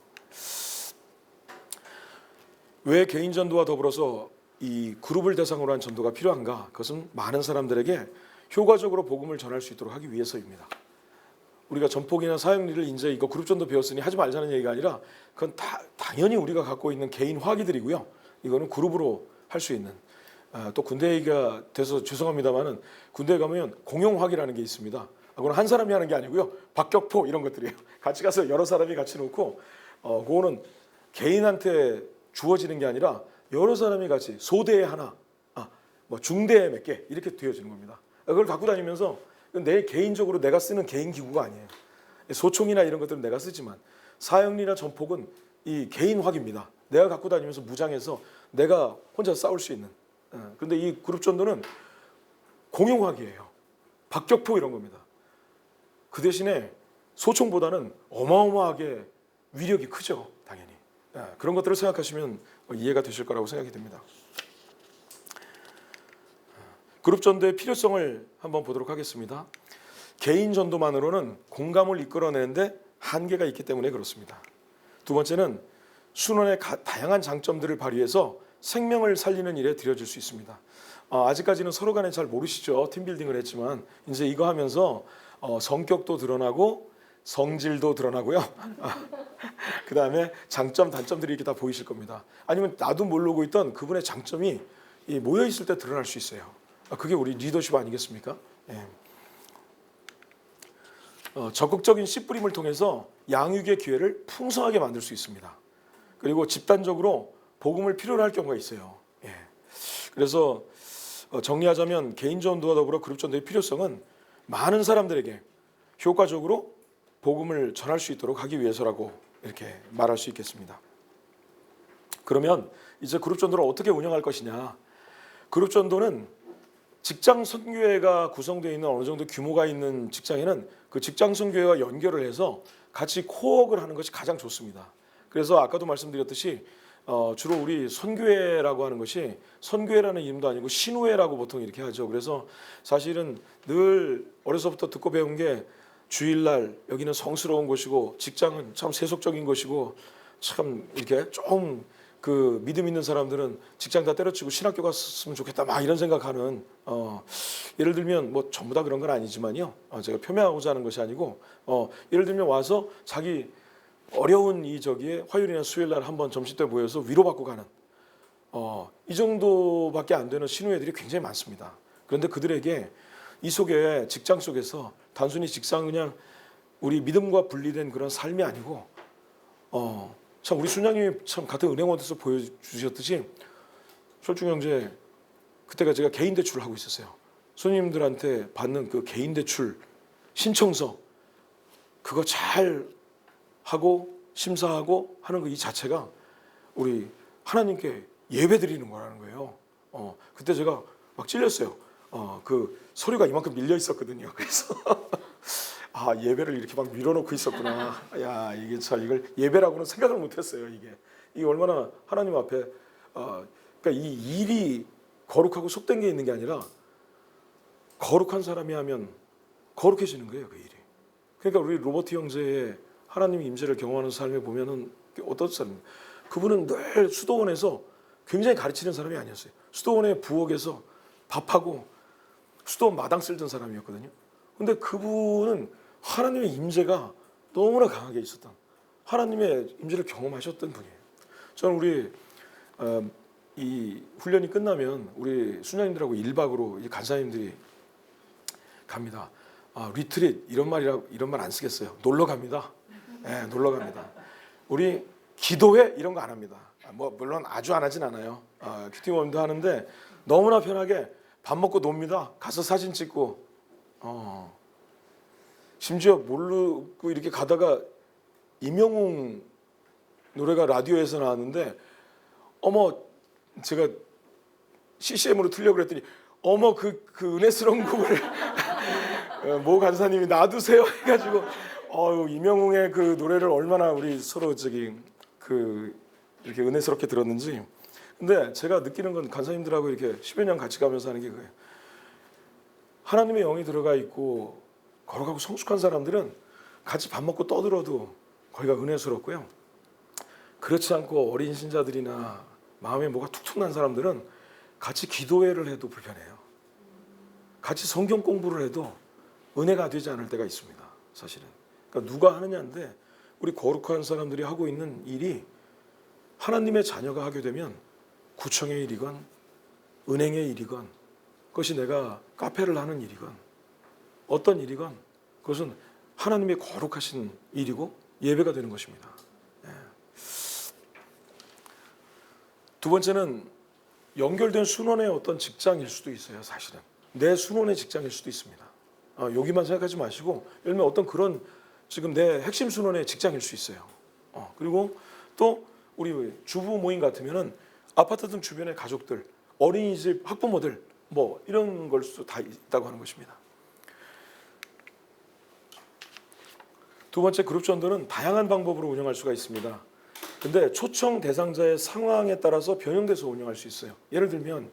왜 개인 전도와 더불어서 이 그룹을 대상으로 한 전도가 필요한가? 그것은 많은 사람들에게 효과적으로 복음을 전할 수 있도록 하기 위해서입니다. 우리가 전폭이나 사역리를 이제 이거 그룹 전도 배웠으니 하지 말자는 얘기가 아니라 그건 당연히 우리가 갖고 있는 개인 화기들이고요. 이거는 그룹으로 할 수 있는 또 군대 얘기가 돼서 죄송합니다만은 군대에 가면 공용 화기라는 게 있습니다. 그건 한 사람이 하는 게 아니고요. 박격포 이런 것들이에요. 같이 가서 여러 사람이 같이 놓고 그거는 개인한테 주어지는 게 아니라 여러 사람이 같이 소대에 하나, 뭐 중대에 몇 개 이렇게 되어지는 겁니다. 그걸 갖고 다니면서 내 개인적으로 내가 쓰는 개인 기구가 아니에요. 소총이나 이런 것들은 내가 쓰지만 사역리나 전폭은 이 개인 화기입니다. 내가 갖고 다니면서 무장해서 내가 혼자 싸울 수 있는. 그런데 이 그룹 전도는 공용 화기예요. 박격포 이런 겁니다. 그 대신에 소총보다는 어마어마하게 위력이 크죠. 당연히. 그런 것들을 생각하시면 이해가 되실 거라고 생각이 됩니다. 그룹 전도의 필요성을 한번 보도록 하겠습니다. 개인 전도만으로는 공감을 이끌어내는데 한계가 있기 때문에 그렇습니다. 두 번째는 순원의 다양한 장점들을 발휘해서 생명을 살리는 일에 들여질 수 있습니다. 아직까지는 서로 간에 잘 모르시죠. 팀빌딩을 했지만 이제 이거 하면서 성격도 드러나고 성질도 드러나고요. 그 다음에 장점, 단점들이 이렇게 다 보이실 겁니다. 아니면 나도 모르고 있던 그분의 장점이 이 모여 있을 때 드러날 수 있어요. 그게 우리 리더십 아니겠습니까? 예. 적극적인 씨 뿌림을 통해서 양육의 기회를 풍성하게 만들 수 있습니다. 그리고 집단적으로 복음을 필요로 할 경우가 있어요. 예. 그래서 정리하자면 개인 전도와 더불어 그룹 전도의 필요성은 많은 사람들에게 효과적으로 복음을 전할 수 있도록 하기 위해서라고 이렇게 말할 수 있겠습니다. 그러면 이제 그룹 전도를 어떻게 운영할 것이냐? 그룹 전도는 직장 선교회가 구성되어 있는 어느 정도 규모가 있는 직장에는 그 직장 선교회와 연결을 해서 같이 코워크를 하는 것이 가장 좋습니다. 그래서 아까도 말씀드렸듯이 주로 우리 선교회라고 하는 것이 선교회라는 이름도 아니고 신우회라고 보통 이렇게 하죠. 그래서 사실은 늘 어려서부터 듣고 배운 게 주일날 여기는 성스러운 곳이고 직장은 참 세속적인 곳이고 참 이렇게 좀 그 믿음 있는 사람들은 직장 다 때려치고 신학교 갔으면 좋겠다 막 이런 생각하는 예를 들면 뭐 전부 다 그런 건 아니지만요. 제가 표명하고자 하는 것이 아니고 예를 들면 와서 자기 어려운 이 저기에 화요일이나 수요일날 한번 점심때 모여서 위로받고 가는 이 정도밖에 안 되는 신우애들이 굉장히 많습니다. 그런데 그들에게 이 속에 직장 속에서 단순히 직장 그냥 우리 믿음과 분리된 그런 삶이 아니고 참 우리 순장님이 참 같은 은행원에서 보여주셨듯이 철중 형제 그때가 제가 개인 대출을 하고 있었어요. 손님들한테 받는 그 개인 대출 신청서 그거 잘 하고 심사하고 하는 거 이 자체가 우리 하나님께 예배 드리는 거라는 거예요. 그때 제가 막 찔렸어요. 그 서류가 이만큼 밀려 있었거든요. 그래서 예배를 이렇게 막 밀어놓고 있었구나. 야 이게 참 이걸 예배라고는 생각을 못했어요. 이게 얼마나 하나님 앞에 그러니까 이 일이 거룩하고 속된 게 있는 게 아니라 거룩한 사람이 하면 거룩해지는 거예요. 그 일이. 그러니까 우리 로버트 형제의 하나님의 임재를 경험하는 삶에 보면은 어떤 사람? 그분은 늘 수도원에서 굉장히 가르치는 사람이 아니었어요. 수도원의 부엌에서 밥하고 수도원 마당 쓸던 사람이었거든요. 근데 그분은 하나님의 임재가 너무나 강하게 있었던 하나님의 임재를 경험하셨던 분이에요. 저는 우리 이 훈련이 끝나면 우리 순장님들하고 1박으로 이 간사님들이 갑니다. 리트릿 이런 말 안 쓰겠어요. 놀러 갑니다. 네, 놀러 갑니다. 우리 기도회 이런 거 안 합니다. 뭐 물론 아주 안 하진 않아요. 큐티모임도 하는데 너무나 편하게 밥 먹고 놉니다. 가서 사진 찍고 심지어 모르고 이렇게 가다가 임영웅 노래가 라디오에서 나왔는데 제가 CCM으로 틀려고 그랬더니 그 은혜스러운 곡을 모 간사님이 놔두세요 해가지고 임영웅의 그 노래를 얼마나 우리 서로 이렇게 은혜스럽게 들었는지. 근데 제가 느끼는 건 간사님들하고 이렇게 10여 년 같이 가면서 하는 게 그거예요. 하나님의 영이 들어가 있고 거룩하고 성숙한 사람들은 같이 밥 먹고 떠들어도 거기가 은혜스럽고요. 그렇지 않고 어린 신자들이나 마음에 뭐가 툭툭 난 사람들은 같이 기도회를 해도 불편해요. 같이 성경 공부를 해도 은혜가 되지 않을 때가 있습니다. 사실은. 그러니까 누가 하느냐인데 우리 거룩한 사람들이 하고 있는 일이 하나님의 자녀가 하게 되면 구청의 일이건 은행의 일이건 그것이 내가 카페를 하는 일이건 어떤 일이건 그것은 하나님의 거룩하신 일이고 예배가 되는 것입니다. 두 번째는 연결된 순원의 어떤 직장일 수도 있어요. 사실은 내 순원의 직장일 수도 있습니다. 여기만 생각하지 마시고 예를 들면 어떤 그런 지금 내 핵심 순원의 직장일 수 있어요. 그리고 또 우리 주부 모임 같으면은 아파트 등 주변의 가족들, 어린이집 학부모들 뭐 이런 걸 수도 다 있다고 하는 것입니다. 두 번째 그룹 전도는 다양한 방법으로 운영할 수가 있습니다. 근데 초청 대상자의 상황에 따라서 변형돼서 운영할 수 있어요. 예를 들면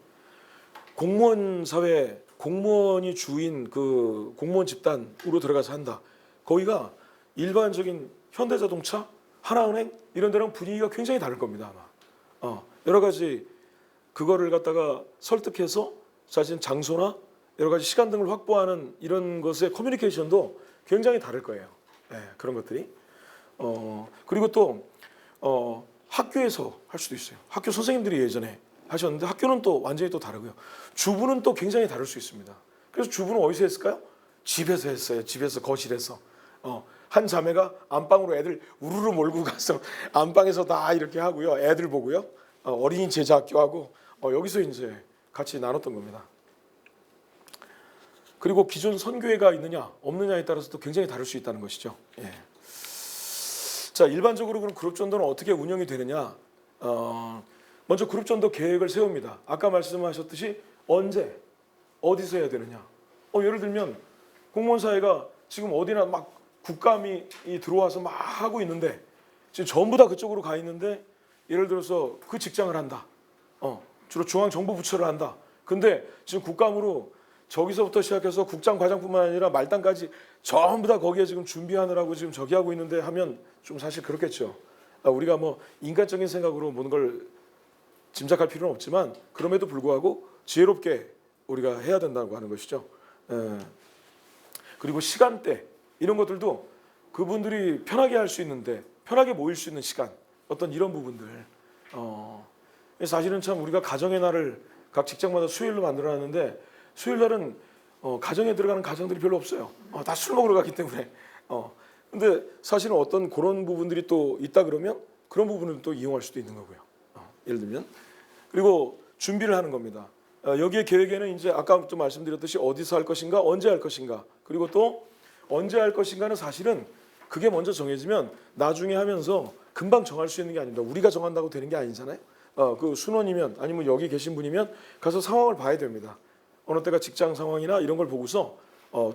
공무원 사회, 공무원이 주인 그 공무원 집단으로 들어가서 한다. 거기가 일반적인 현대자동차, 하나은행 이런 데랑 분위기가 굉장히 다를 겁니다. 아마 여러 가지 그거를 갖다가 설득해서 사실 장소나 여러 가지 시간 등을 확보하는 이런 것의 커뮤니케이션도 굉장히 다를 거예요. 그런 것들이. 그리고 또 학교에서 할 수도 있어요. 학교 선생님들이 예전에 하셨는데 학교는 또 완전히 또 다르고요. 주부는 또 굉장히 다를 수 있습니다. 그래서 주부는 어디서 했을까요? 집에서 했어요. 집에서, 거실에서. 한 자매가 안방으로 애들 우르르 몰고 가서 안방에서 다 이렇게 하고요. 애들 보고요. 어린이 제자학교하고 여기서 이제 같이 나눴던 겁니다. 그리고 기존 선교회가 있느냐 없느냐에 따라서 또 굉장히 다를 수 있다는 것이죠. 예. 자, 일반적으로 그럼 그룹 전도는 어떻게 운영이 되느냐? 먼저 그룹 전도 계획을 세웁니다. 아까 말씀하셨듯이 언제, 어디서 해야 되느냐? 예를 들면 공무원 사회가 지금 어디나 막 국감이 들어와서 막 하고 있는데 지금 전부 다 그쪽으로 가 있는데 예를 들어서 그 직장을 한다. 주로 중앙정보부처를 한다. 근데 지금 국감으로 저기서부터 시작해서 국장 과장뿐만 아니라 말단까지 전부 다 거기에 지금 준비하느라고 지금 저기 하고 있는데 하면 좀 사실 그렇겠죠. 우리가 뭐 인간적인 생각으로 모든 걸 짐작할 필요는 없지만 그럼에도 불구하고 지혜롭게 우리가 해야 된다고 하는 것이죠. 그리고 시간대 이런 것들도 그분들이 편하게 할 수 있는데 편하게 모일 수 있는 시간 어떤 이런 부분들. 사실은 참 우리가 가정의 날을 각 직장마다 수요일로 만들어놨는데 수요일 날은 가정에 들어가는 가정들이 별로 없어요. 다 술 먹으러 가기 때문에. 근데 사실은 어떤 그런 부분들이 또 있다 그러면 그런 부분을 또 이용할 수도 있는 거고요. 예를 들면 그리고 준비를 하는 겁니다. 여기에 계획에는 이제 아까부터 말씀드렸듯이 어디서 할 것인가, 언제 할 것인가, 그리고 또 언제 할 것인가는 사실은 그게 먼저 정해지면 나중에 하면서 금방 정할 수 있는 게 아닙니다. 우리가 정한다고 되는 게 아니잖아요. 그 순원이면 아니면 여기 계신 분이면 가서 상황을 봐야 됩니다. 어느 때가 직장 상황이나 이런 걸 보고서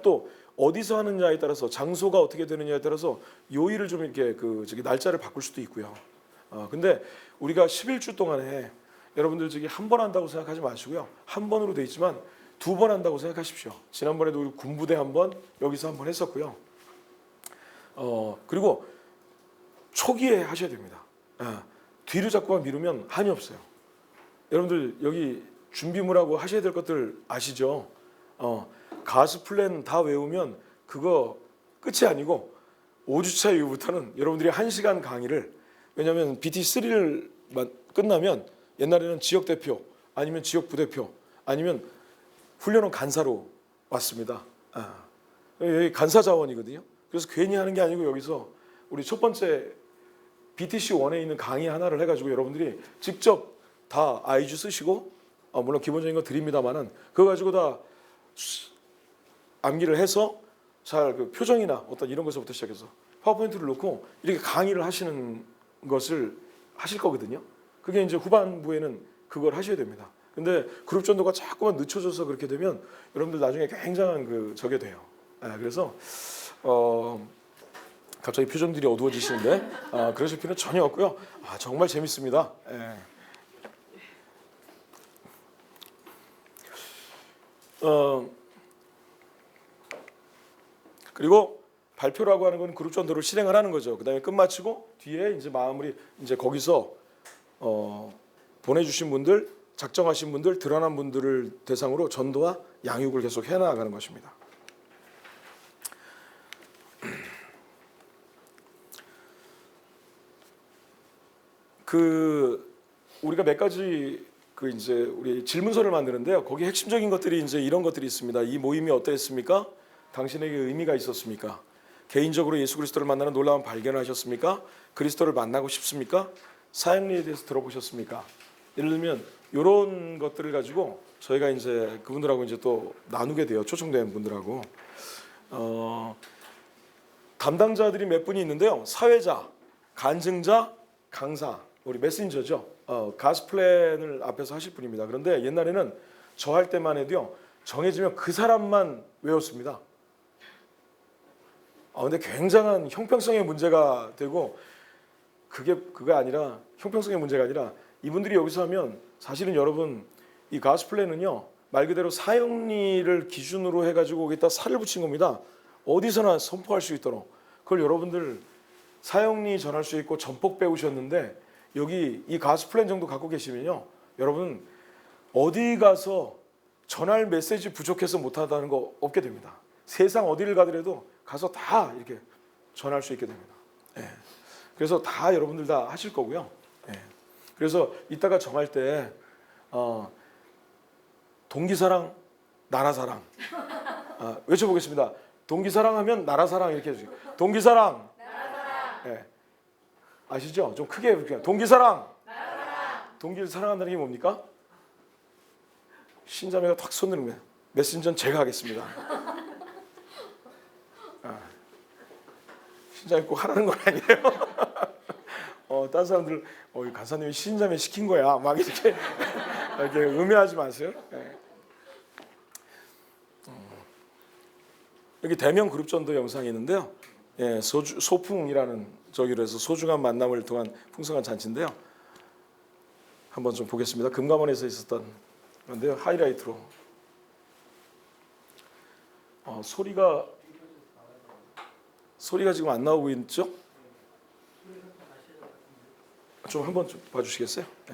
또 어디서 하느냐에 따라서 장소가 어떻게 되느냐에 따라서 요일을 좀 이렇게 날짜를 바꿀 수도 있고요. 근데 우리가 11주 동안에 여러분들 저기 한 번 한다고 생각하지 마시고요. 한 번으로 돼 있지만 2번 한다고 생각하십시오. 지난번에도 우리 군부대 한 번, 여기서 한 번 했었고요. 그리고 초기에 하셔야 됩니다. 뒤로 자꾸만 미루면 한이 없어요. 여러분들 여기 준비물하고 하셔야 될 것들 아시죠? 가스 플랜 다 외우면 그거 끝이 아니고 5주차 이후부터는 여러분들이 1시간 강의를 왜냐하면 BT3를 끝나면 옛날에는 지역 대표 아니면 지역 부대표 아니면 훈련원 간사로 왔습니다. 여기 간사 자원이거든요. 그래서 괜히 하는 게 아니고 여기서 우리 첫 번째 BTC1에 있는 강의 하나를 해가지고 여러분들이 직접 다 아이주 쓰시고 물론 기본적인 거 드립니다만은 그거 가지고 다 암기를 해서 잘 그 표정이나 어떤 이런 것부터 시작해서 파워포인트를 놓고 이렇게 강의를 하시는 것을 하실 거거든요. 그게 이제 후반부에는 그걸 하셔야 됩니다. 근데 그룹 전도가 자꾸만 늦춰져서 그렇게 되면 여러분들 나중에 굉장한 저게 돼요. 그래서 갑자기 표정들이 어두워지시는데 그러실 필요는 전혀 없고요. 정말 재밌습니다. 그리고 발표라고 하는 건 그룹 전도를 실행을 하는 거죠. 그다음에 끝마치고 뒤에 이제 마무리 이제 거기서 보내주신 분들, 작정하신 분들, 드러난 분들을 대상으로 전도와 양육을 계속 해나가는 것입니다. 우리가 몇 가지 이제 우리 질문서를 만드는데요. 거기 핵심적인 것들이 이제 이런 것들이 있습니다. 이 모임이 어떠했습니까? 당신에게 의미가 있었습니까? 개인적으로 예수 그리스도를 만나는 놀라운 발견을 하셨습니까? 그리스도를 만나고 싶습니까? 사역리에 대해서 들어보셨습니까? 예를 들면 이런 것들을 가지고 저희가 이제 그분들하고 이제 또 나누게 돼요. 초청된 분들하고 담당자들이 몇 분이 있는데요. 사회자, 간증자, 강사, 우리 메신저죠. 가스플랜을 앞에서 하실 분입니다. 그런데 옛날에는 저 할 때만 해도요. 정해지면 그 사람만 외웠습니다. 근데 굉장한 형평성의 문제가 되고 그게 아니라 형평성의 문제가 아니라 이분들이 여기서 하면 사실은 여러분 이 가스플랜은요. 말 그대로 사형리를 기준으로 해가지고 거기다 살을 붙인 겁니다. 어디서나 선포할 수 있도록. 그걸 여러분들 사형리 전할 수 있고 전폭 배우셨는데 여기 이 가스플랜 정도 갖고 계시면요. 여러분 어디 가서 전할 메시지 부족해서 못하다는 거 없게 됩니다. 세상 어디를 가더라도 가서 다 이렇게 전할 수 있게 됩니다. 예. 그래서 다 여러분들 다 하실 거고요. 예. 그래서 이따가 정할 때 동기사랑, 나라사랑 외쳐보겠습니다. 동기사랑하면 나라사랑 이렇게 해주세요. 동기사랑, 나라사랑, 예. 아시죠? 좀 크게 해볼게요. 동기사랑, 나라사랑. 동기를 사랑한다는 게 뭡니까? 신자매가 탁 손 들면 메신저는 제가 하겠습니다. 신자매 꼭 하라는 건 아니에요. 다른 사람들 간사님이 신자매 시킨 거야. 막 이렇게 음해하지 마세요. 예. 여기 대면 그룹 전도 영상이 있는데요. 예, 소풍이라는 저기로 해서 소중한 만남을 통한 풍성한 잔치인데요. 한번 좀 보겠습니다. 금감원에서 있었던 건데요. 하이라이트로 소리가 지금 안 나오고 있죠? 좀 한번 좀 봐주시겠어요? 예.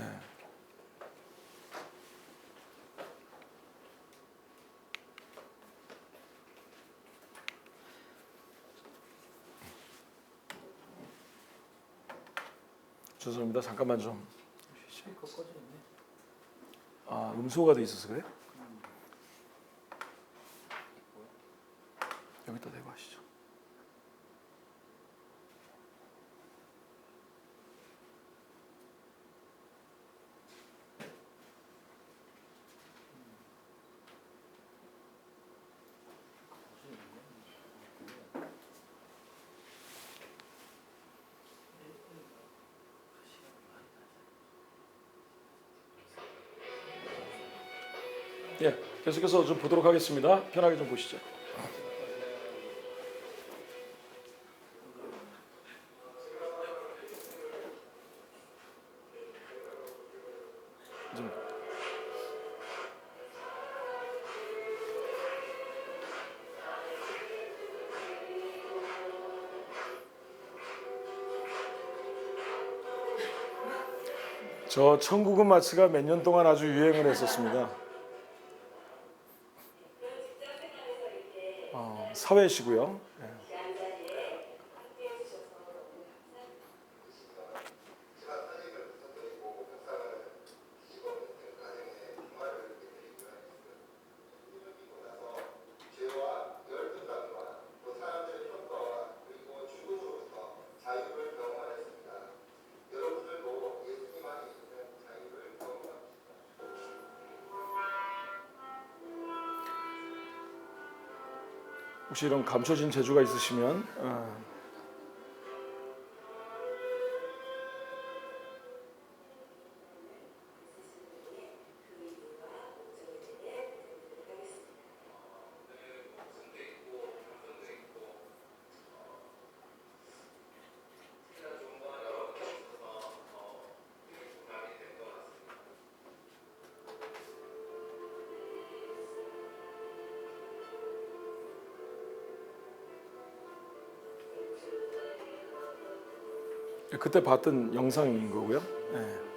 죄송합니다. 잠깐만 좀. 음소거가 돼 있어서 그래요? 여기다 대고 하시죠. 예, 계속해서 좀 보도록 하겠습니다. 편하게 좀 보시죠. 좀 저 천국은 마치가 몇 년 동안 아주 유행을 했었습니다. 사회시고요. 예. 혹시 이런 감춰진 재주가 있으시면 그때 봤던 영상인 거고요. 예.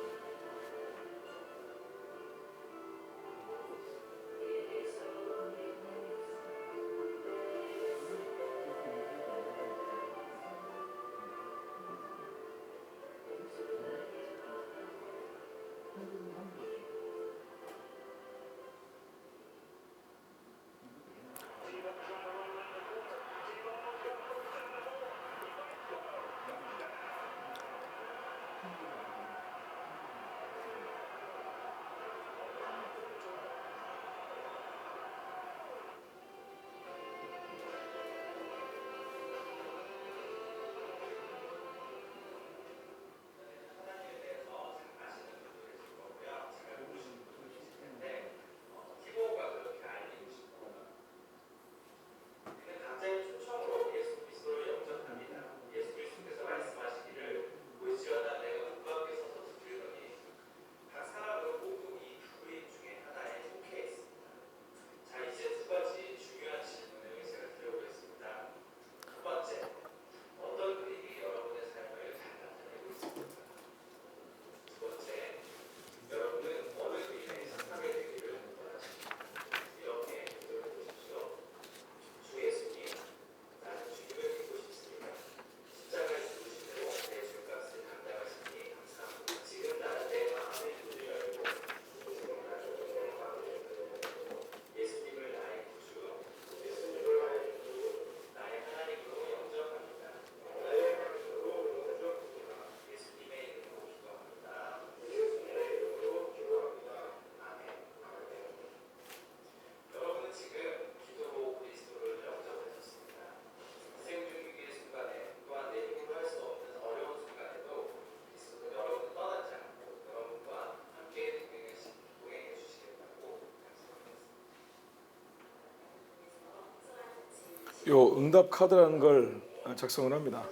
요 응답 카드라는 걸 작성을 합니다.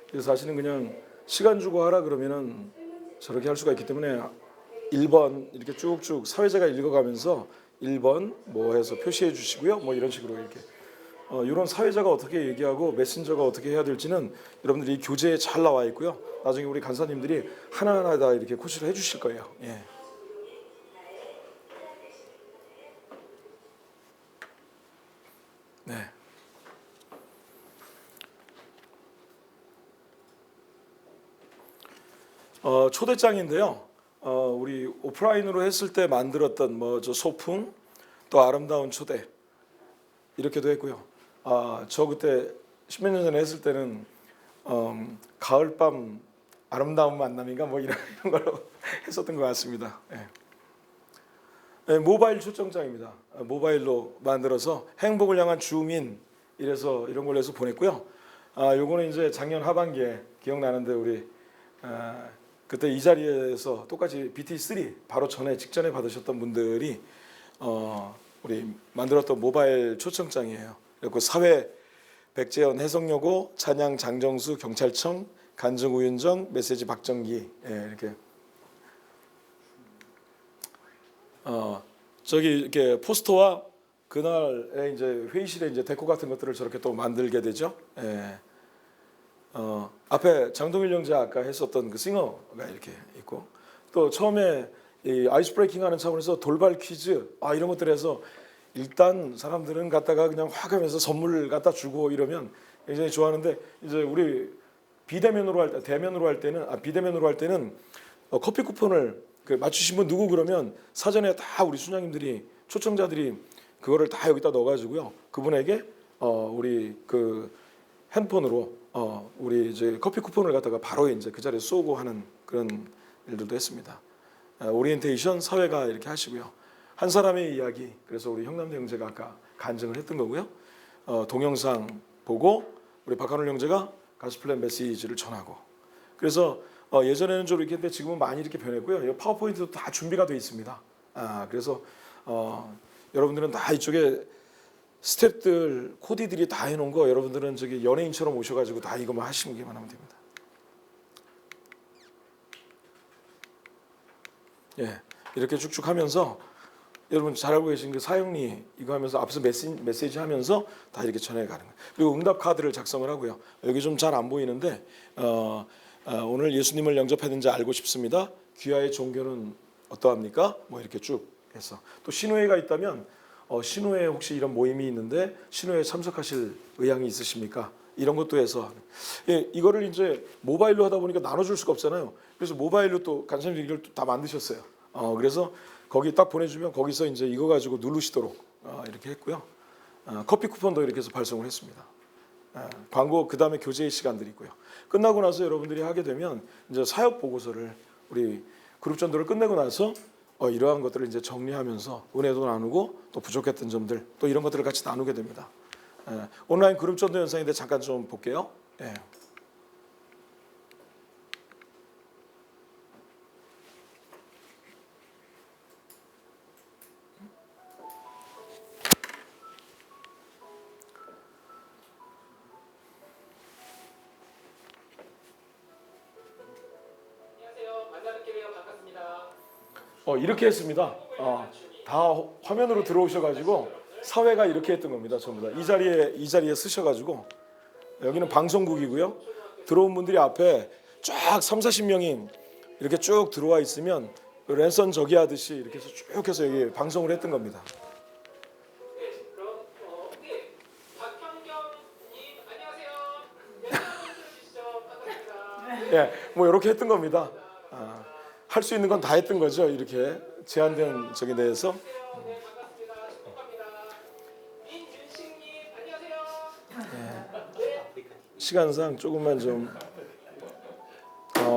그래서 사실은 그냥 시간 주고 하라 그러면은 저렇게 할 수가 있기 때문에 1번 이렇게 쭉쭉 사회자가 읽어가면서 1번 뭐 해서 표시해 주시고요. 뭐 이런 식으로 이렇게 이런 사회자가 어떻게 얘기하고 메신저가 어떻게 해야 될지는 여러분들이 이 교재에 잘 나와 있고요. 나중에 우리 간사님들이 하나하나 다 이렇게 코치를 해주실 거예요. 예. 네. 초대장인데요. 우리 오프라인으로 했을 때 만들었던 뭐 저 소풍 또 아름다운 초대 이렇게도 했고요. 저 그때 십몇 년 전에 했을 때는 가을밤 아름다운 만남인가 뭐 이런 걸로 했었던 것 같습니다. 예. 네, 모바일 초청장입니다. 모바일로 만들어서 행복을 향한 주민 이래서 이런 걸로 해서 보냈고요. 요거는 이제 작년 하반기에 기억나는데 우리 그때 이 자리에서 똑같이 BT3 바로 직전에 받으셨던 분들이 우리 만들었던 모바일 초청장이에요. 그리고 사회 백재현 해성여고 찬양 장정수 경찰청 간증 우윤정 메시지 박정기 이렇게 저기 이렇게 포스터와 그날에 이제 회의실에 이제 데코 같은 것들을 저렇게 또 만들게 되죠. 앞에 장동일 형제 아까 했었던 그 싱어가 이렇게 있고 또 처음에 이 아이스 브레이킹 하는 차원에서 돌발 퀴즈 이런 것들 해서 일단 사람들은 갖다가 그냥 확 하면서 선물을 갖다 주고 이러면 굉장히 좋아하는데 이제 우리 비대면으로 할 때 비대면으로 할 때는 커피 쿠폰을 맞추신 분 누구 그러면 사전에 다 우리 순장님들이 초청자들이 그거를 다 여기다 넣어가지고요 그분에게 우리 그 핸폰으로 우리 이제 커피 쿠폰을 갖다가 바로 이제 그 자리에 쏘고 하는 그런 일들도 했습니다. 오리엔테이션 사회가 이렇게 하시고요. 한 사람의 이야기 그래서 우리 형남대 형제가 아까 간증을 했던 거고요. 동영상 보고 우리 박한울 형제가 가스플랜 메시지를 전하고 그래서 예전에는 좀 이렇게 했는데 지금은 많이 이렇게 변했고요. 파워포인트도 다 준비가 되어 있습니다. 그래서 여러분들은 다 이쪽에 스태프들 코디들이 다 해놓은 거 여러분들은 저기 연예인처럼 오셔가지고 다 이거만 하시기만 하면 됩니다. 예, 이렇게 쭉쭉 하면서 여러분 잘 알고 계신 그 사형리 이거 하면서 앞서 메시지 하면서 다 이렇게 전해가는 거예요. 그리고 응답 카드를 작성을 하고요. 여기 좀 잘 안 보이는데 오늘 예수님을 영접했는지 알고 싶습니다. 귀하의 종교는 어떠합니까? 뭐 이렇게 쭉 해서 또 신호회가 있다면 신호회 혹시 이런 모임이 있는데 신호회에 참석하실 의향이 있으십니까? 이런 것도 해서 이거를 이제 모바일로 하다 보니까 나눠줄 수가 없잖아요. 그래서 모바일로 또 간사님들이 이걸 다 만드셨어요. 그래서 거기 딱 보내주면 거기서 이제 이거 가지고 누르시도록 이렇게 했고요. 커피 쿠폰도 이렇게 해서 발송을 했습니다. 광고 그 다음에 교제의 시간들이 있고요. 끝나고 나서 여러분들이 하게 되면 이제 사역 보고서를 우리 그룹 전도를 끝내고 나서 이러한 것들을 이제 정리하면서 은혜도 나누고 또 부족했던 점들 또 이런 것들을 같이 나누게 됩니다. 온라인 그룹 전도 현상인데 잠깐 좀 볼게요. 이렇게 했습니다. 다 화면으로 들어오셔가지고 사회가 이렇게 했던 겁니다. 전부 다 이 자리에 쓰셔가지고 여기는 방송국이고요. 들어온 분들이 앞에 쫙 30-40명이 이렇게 쭉 들어와 있으면 랜선 저기 하듯이 이렇게 해서 쭉 해서 여기 방송을 했던 겁니다. 뭐 이렇게 했던 겁니다. 할 수 있는 건 다 했던 거죠. 이렇게 제한된 저기 내에서. 시간상 조금만 좀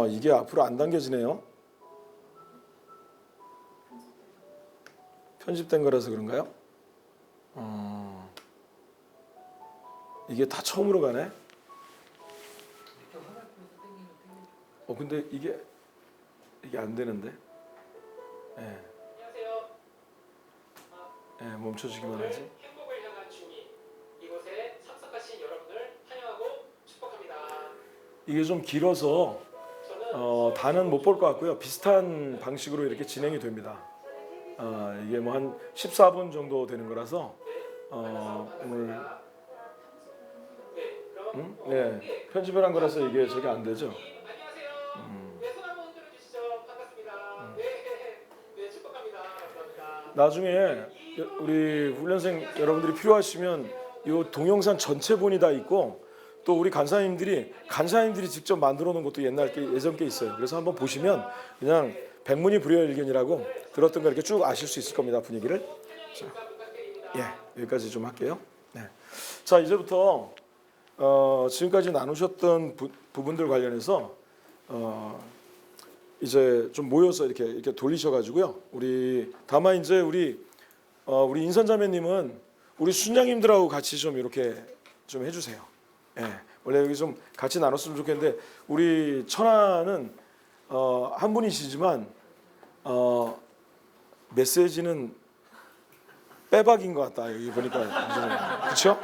이게 앞으로 안 당겨지네요. 편집된 거라서 그런가요? 이게 다 처음으로 가네. 근데 이게 안 되는데. 멈춰주기만 하지. 행복을 향한 주님, 이곳에 참석하신 이게 좀 길어서 다는 못 볼 것 같고요. 비슷한 방식으로 이렇게 진행이 됩니다. 이게 뭐 한 14분 정도 되는 거라서 오늘 네, 편집을 한 거라서 이게 저게 안 되죠. 나중에 우리 훈련생 여러분들이 필요하시면 이 동영상 전체본이 다 있고 또 우리 간사님들이 직접 만들어 놓은 것도 예전 게 있어요. 그래서 한번 보시면 그냥 백문이 불여일견이라고 들었던 거 이렇게 쭉 아실 수 있을 겁니다. 분위기를. 자, 여기까지 좀 할게요. 네. 자, 이제부터 지금까지 나누셨던 부분들 관련해서 이제 좀 모여서 이렇게 돌리셔가지고요. 다만 이제 우리 인선자매님은 우리 순장님들하고 같이 좀 이렇게 좀 해주세요. 예, 원래 여기 좀 같이 나눴으면 좋겠는데 우리 천하는 한 분이시지만 메시지는 빼박인 것 같다. 여기 보니까 그렇죠?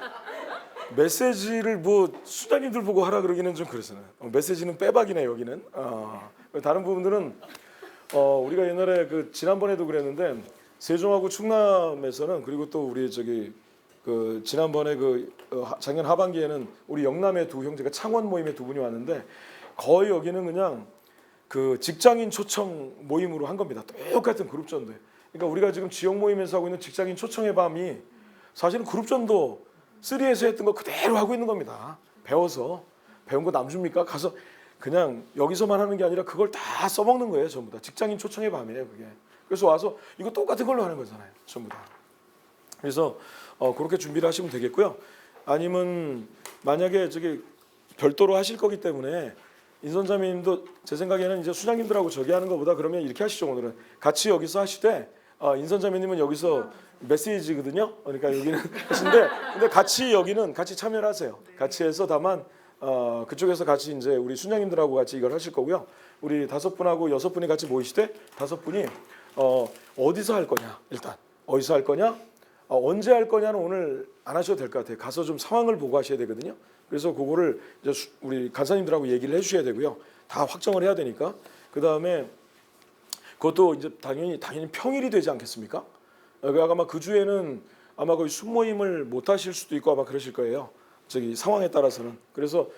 메시지를 뭐 수장님들 보고 하라 그러기는 좀 그렇잖아요. 메시지는 빼박이네 여기는. 다른 부분들은 우리가 옛날에 그 지난번에도 그랬는데 세종하고 충남에서는 그리고 또 우리 그 지난번에 작년 하반기에는 우리 영남의 두 형제가 창원 모임에 두 분이 왔는데 거의 여기는 그냥 그 직장인 초청 모임으로 한 겁니다. 똑같은 그룹전도. 그러니까 우리가 지금 지역 모임에서 하고 있는 직장인 초청의 밤이 사실은 그룹전도 3에서 했던 거 그대로 하고 있는 겁니다. 배운 거 남 줍니까? 가서 그냥 여기서만 하는 게 아니라 그걸 다 써먹는 거예요. 전부 다 직장인 초청의 밤이에요. 그게. 그래서 와서 이거 똑같은 걸로 하는 거잖아요. 전부 다. 그래서 그렇게 준비를 하시면 되겠고요. 아니면 만약에 별도로 하실 거기 때문에 인선자매님도 제 생각에는 이제 수장님들하고 저기 하는 것보다 그러면 이렇게 하시죠. 오늘은 같이 여기서 하시되 인선자매님은 여기서 메시지거든요. 그러니까 여기는 하신데 근데 여기는 같이 참여를 하세요. 같이 해서 다만 그쪽에서 같이 이제 우리 순장님들하고 같이 이걸 하실 거고요. 우리 5분하고 6분이 같이 모이시되 5분이 어디서 할 거냐 일단 어디서 할 거냐 언제 할 거냐는 오늘 안 하셔도 될 것 같아요. 가서 좀 상황을 보고 하셔야 되거든요. 그래서 그거를 이제 우리 간사님들하고 얘기를 해주셔야 되고요. 다 확정을 해야 되니까 그 다음에 그것도 이제 당연히 평일이 되지 않겠습니까? 아마 그 주에는 아마 거의 숙모임을 못 하실 수도 있고 아마 그러실 거예요. 상황에 따라서는. 그래서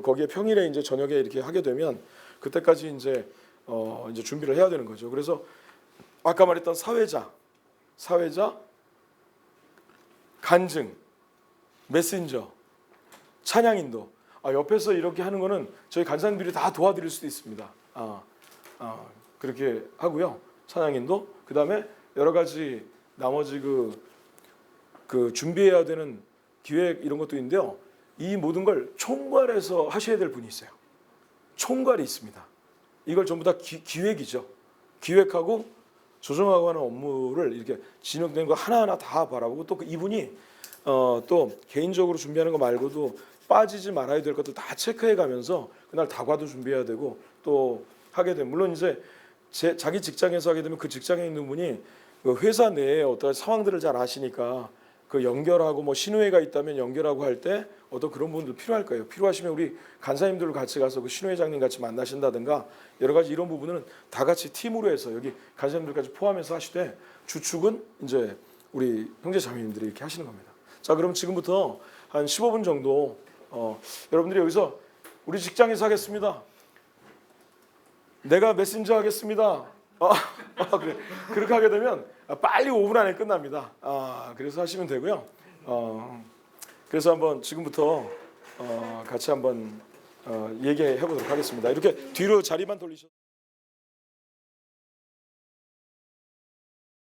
거기에 평일에 이제 저녁에 이렇게 하게 되면 그때까지 이제 준비를 해야 되는 거죠. 그래서 아까 말했던 사회자, 간증, 메신저, 찬양인도. 옆에서 이렇게 하는 거는 저희 간사님들이 다 도와드릴 수도 있습니다. 그렇게 하고요. 찬양인도. 그 다음에 여러 가지 나머지 그 준비해야 되는 기획 이런 것도 있는데요. 이 모든 걸 총괄해서 하셔야 될 분이 있어요. 총괄이 있습니다. 이걸 전부 다 기획이죠. 기획하고 조정하고 하는 업무를 이렇게 진행된 거 하나하나 다 바라보고 또 이분이 또 개인적으로 준비하는 거 말고도 빠지지 말아야 될 것도 다 체크해 가면서 그날 다과도 준비해야 되고 또 하게 되면 물론 이제 자기 직장에서 하게 되면 그 직장에 있는 분이 그 회사 내에 어떤 상황들을 잘 아시니까 그 연결하고 뭐 신우회가 있다면 연결하고 할 때 어떤 그런 부분도 필요할 거예요. 필요하시면 우리 간사님들 같이 가서 그 신우회장님 같이 만나신다든가 여러 가지 이런 부분은 다 같이 팀으로 해서 여기 간사님들까지 포함해서 하시되 주축은 이제 우리 형제자매님들이 이렇게 하시는 겁니다. 자, 그럼 지금부터 한 15분 정도 여러분들이 여기서 우리 직장에서 하겠습니다. 내가 메신저 하겠습니다. 그래. 그렇게 하게 되면 빨리 5분 안에 끝납니다. 그래서 하시면 되고요. 그래서 한번 지금부터 같이 한번 얘기해 보도록 하겠습니다. 이렇게 뒤로 자리만 돌리셔.